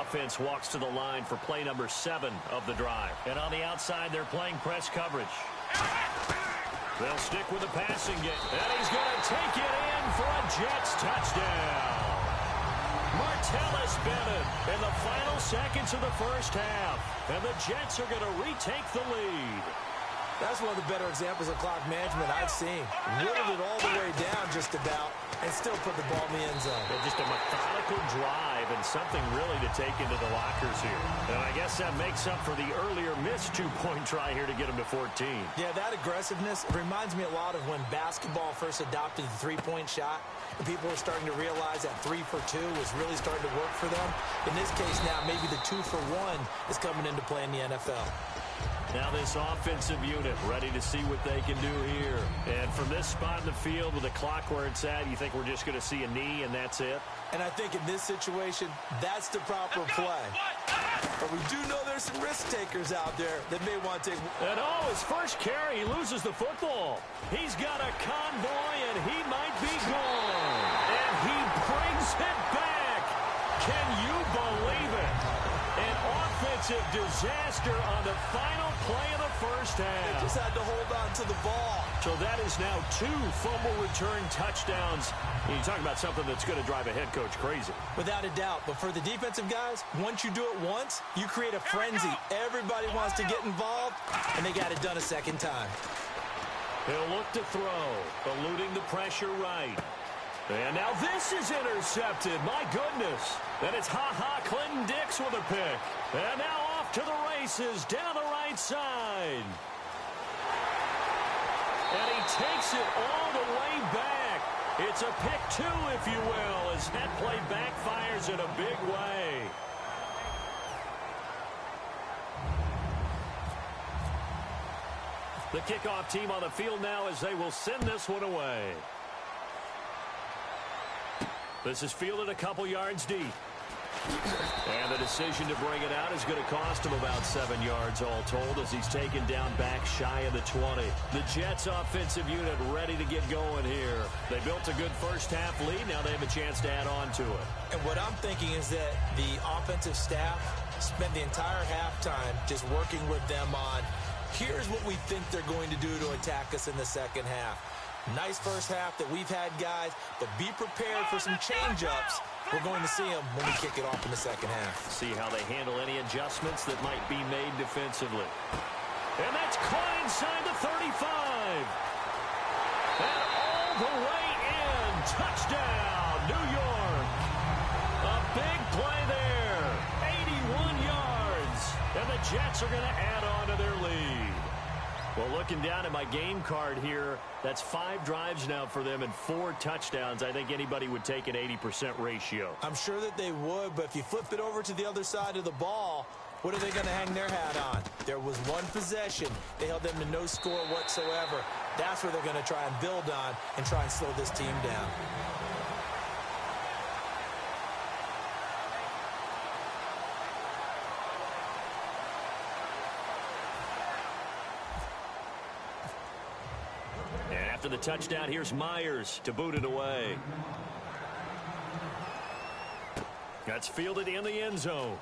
Offense walks to the line for play number 7 of the drive. And on the outside, they're playing press coverage. They'll stick with the passing game. And he's going to take it in for a Jets touchdown. Martellus Bennett in the final seconds of the first half. And the Jets are going to retake the lead. That's one of the better examples of clock management I've seen. Whittled it all the way down just about and still put the ball in the end zone. Well, just a methodical drive and something really to take into the lockers here. And I guess that makes up for the earlier missed two-point try here to get him to 14. Yeah, that aggressiveness reminds me a lot of when basketball first adopted the three-point shot. And people were starting to realize that 3 for 2 was really starting to work for them. In this case now, maybe the 2 for 1 is coming into play in the NFL. Now this offensive unit ready to see what they can do here. And from this spot in the field with the clock where it's at, you think we're just going to see a knee and that's it? And I think in this situation, that's the proper play. But we do know there's some risk takers out there that may want to take... And oh, his first carry, he loses the football. He's got a convoy and he might be gone. And he brings it back. Can you believe it? An offensive disaster on the final play of the first half. They just had to hold on to the ball. So that is now 2 fumble return touchdowns. You talk about something that's going to drive a head coach crazy. Without a doubt. But for the defensive guys, once you do it once, you create a frenzy. Everybody wants to get involved, and they got it done a second time. He'll look to throw, eluding the pressure right. And now this is intercepted. My goodness. And it's Clinton Dix with a pick. And now off to the races down the right side. And he takes it all the way back. It's a pick 2, if you will, as that play backfires in a big way. The kickoff team on the field now as they will send this one away. This is fielded a couple yards deep. And the decision to bring it out is going to cost him about 7 yards all told as he's taken down back shy of the 20. The Jets offensive unit ready to get going here. They built a good first half lead. Now they have a chance to add on to it. And what I'm thinking is that the offensive staff spent the entire halftime just working with them on, here's what we think they're going to do to attack us in the second half. Nice first half that we've had, guys, but be prepared for some change-ups. We're going to see them when we kick it off in the second half. See how they handle any adjustments that might be made defensively. And that's caught inside the 35. And all the way in. Touchdown, New York. A big play there. 81 yards. And the Jets are going to add on to their lead. Well, looking down at my game card here, that's 5 drives now for them and 4 touchdowns. I think anybody would take an 80% ratio. I'm sure that they would, but if you flip it over to the other side of the ball, what are they going to hang their hat on? There was one possession. They held them to no score whatsoever. That's where they're going to try and build on and try and slow this team down. After the touchdown, here's Myers to boot it away. That's fielded in the end zone.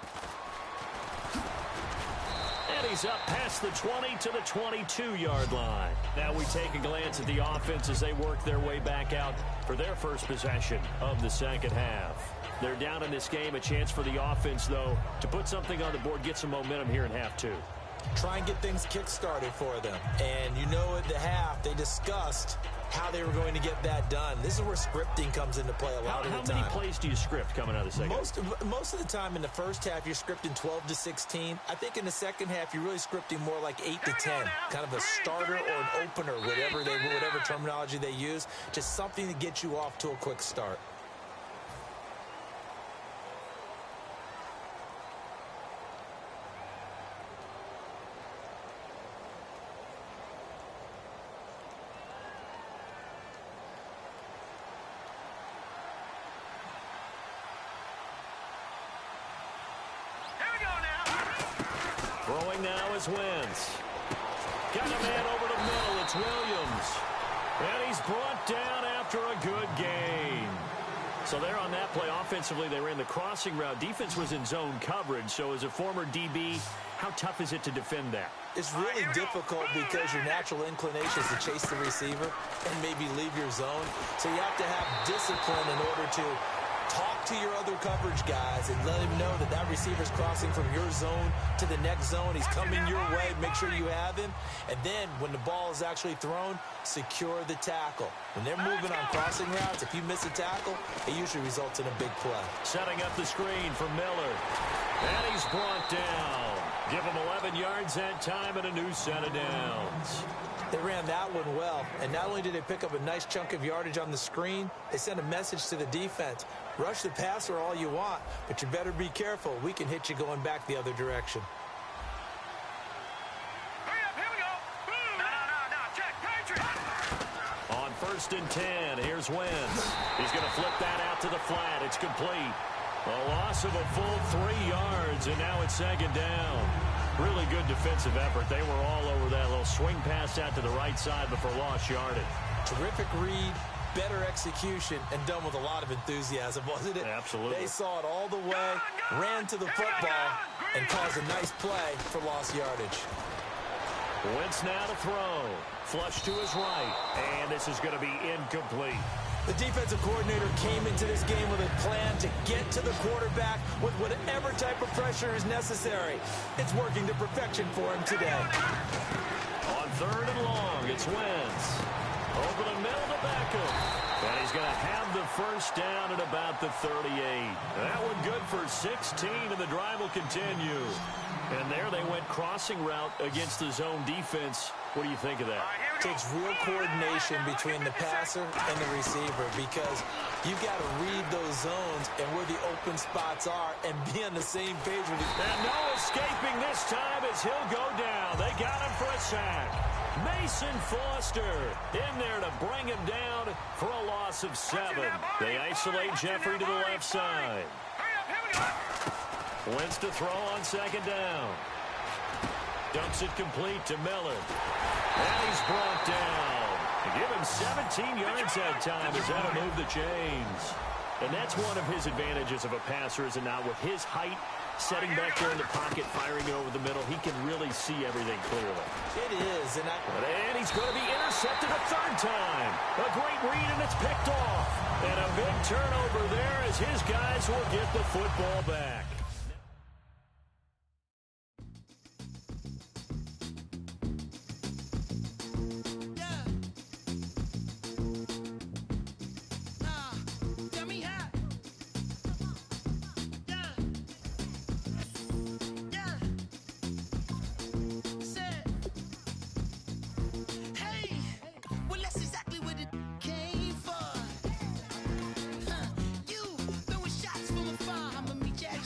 And he's up past the 20 to the 22-yard line. Now we take a glance at the offense as they work their way back out for their first possession of the second half. They're down in this game. A chance for the offense, though, to put something on the board, get some momentum here in half two. Try and get things kick-started for them. And you know at the half, they discussed how they were going to get that done. This is where scripting comes into play a lot of the time. How many plays do you script coming out of the second half? Most of the time in the first half, you're scripting 12 to 16. I think in the second half, you're really scripting more like 8 to 10. Kind of a starter or an opener, whatever terminology they use. Just something to get you off to a quick start. Throwing now is Wentz. Got a man over the middle. It's Williams. And he's brought down after a good gain. So there on that play, offensively, they ran the crossing route. Defense was in zone coverage. So as a former DB, how tough is it to defend that? It's really difficult because your natural inclination is to chase the receiver and maybe leave your zone. So you have to have discipline in order to talk to your other coverage guys and let him know that that receiver's crossing from your zone to the next zone. He's coming your way. Make sure you have him. And then when the ball is actually thrown, secure the tackle. When they're moving on crossing routes, if you miss a tackle, it usually results in a big play. Setting up the screen for Miller. And he's brought down. Give him 11 yards that time and a new set of downs. They ran that one well, and not only did they pick up a nice chunk of yardage on the screen, they sent a message to the defense. Rush the passer all you want, but you better be careful. We can hit you going back the other direction. Hurry up, here we go. Boom. No, check, Patriot. On 1st and 10, here's Wentz. He's going to flip that out to the flat. It's complete. A loss of a full 3 yards, and now it's second down. Really good defensive effort. They were all over that little swing pass out to the right side before lost yardage. Terrific read, better execution, and done with a lot of enthusiasm, wasn't it? Absolutely. They saw it all the way, ran to the football, and caused a nice play for lost yardage. Wentz now to throw. Flush to his right, and this is going to be incomplete. The defensive coordinator came into this game with a plan to get to the quarterback with whatever type of pressure is necessary. It's working to perfection for him today. On 3rd and long, it's Wentz. Over the middle to Beckham. And he's going to have the first down at about the 38. That one good for 16, and the drive will continue. And there they went crossing route against the zone defense. What do you think of that? Takes real coordination between the passer and the receiver because you've got to read those zones and where the open spots are and be on the same page with you. And no escaping this time as he'll go down. They got him for a sack. Mason Foster in there to bring him down for a loss of 7. They isolate Jeffrey to the left side. Wentz to throw on 2nd down. Dumps it complete to Miller. And he's brought down. Give him 17 yards that time as that'll move the chains. And that's one of his advantages of a passer, is it not? With his height, setting back there in the pocket, firing over the middle, he can really see everything clearly. It is. And he's going to be intercepted a 3rd time. A great read, and it's picked off. And a big turnover there as his guys will get the football back. Shots from afar, I'ma meet you at your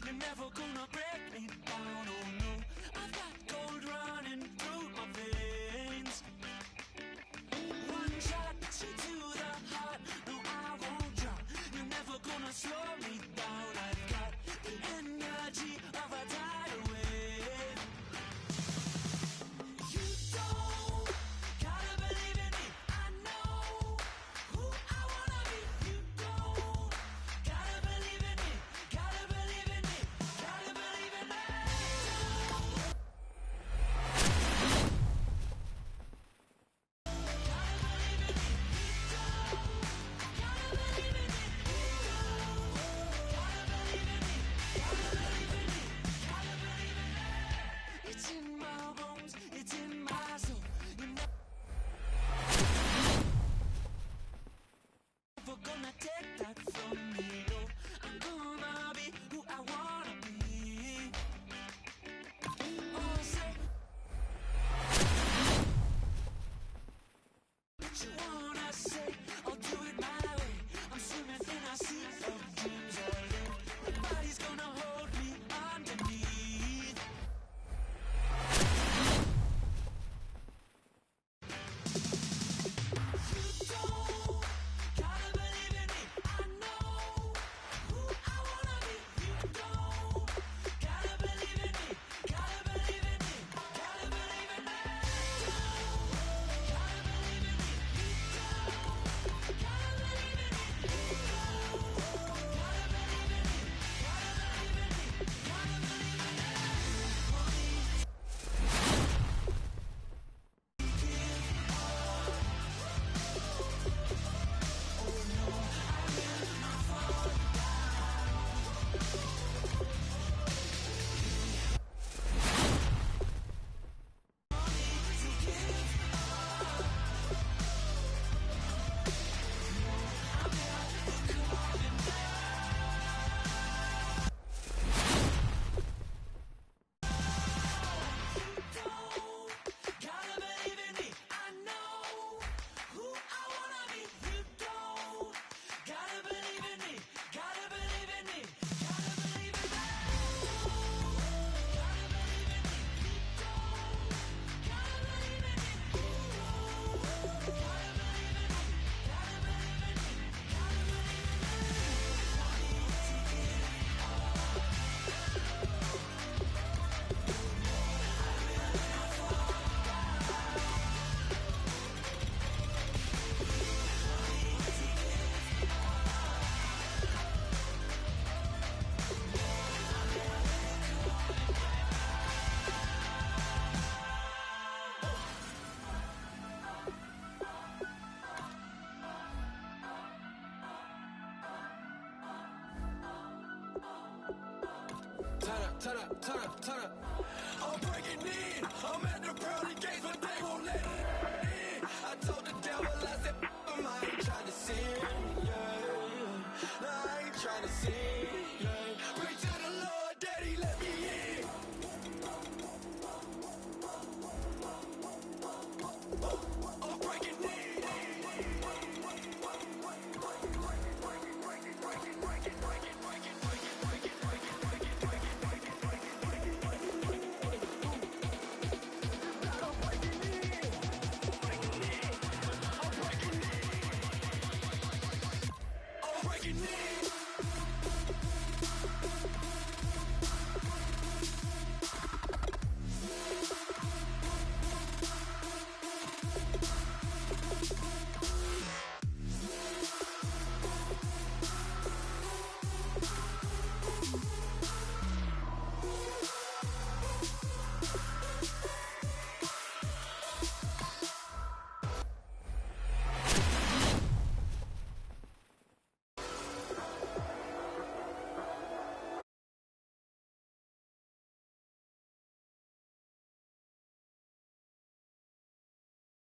You're never gonna break me down, oh no. I've got gold running through my veins. One shot, straight to the heart. No, I won't drop. You're never gonna slow me down. I've got the energy of a tidal wave. You don't gotta believe in me. I know who I wanna be. You don't gotta believe in me. Gotta believe in me. Gotta believe in me. It's in my bones, it's in my soul. You're never gonna take that from me, no. I'm gonna be who I wanna be. Oh, say what you wanna say, I'll do it my way. I'm swimming in a sea of dreams all day. Nobody's gonna hold me underneath. You don't gotta believe in me. I know who I wanna be. You don't gotta believe in me. Gotta believe in me. Gotta believe in me. Gotta believe in me. Gotta believe in me. Gotta believe in me. Gotta believe in me. Gotta believe in me. Gotta believe in me. I know who I wanna be. You don't gotta believe in me. Gotta believe in me. Gotta believe in me. Gotta believe in me. You don't gotta believe in me. Gotta believe in me. Gotta believe in me. Gotta Turn up. I'm breaking in. I'm at the pearly gates, but they won't let me in. I told the devil, I said, I ain't trying to sin.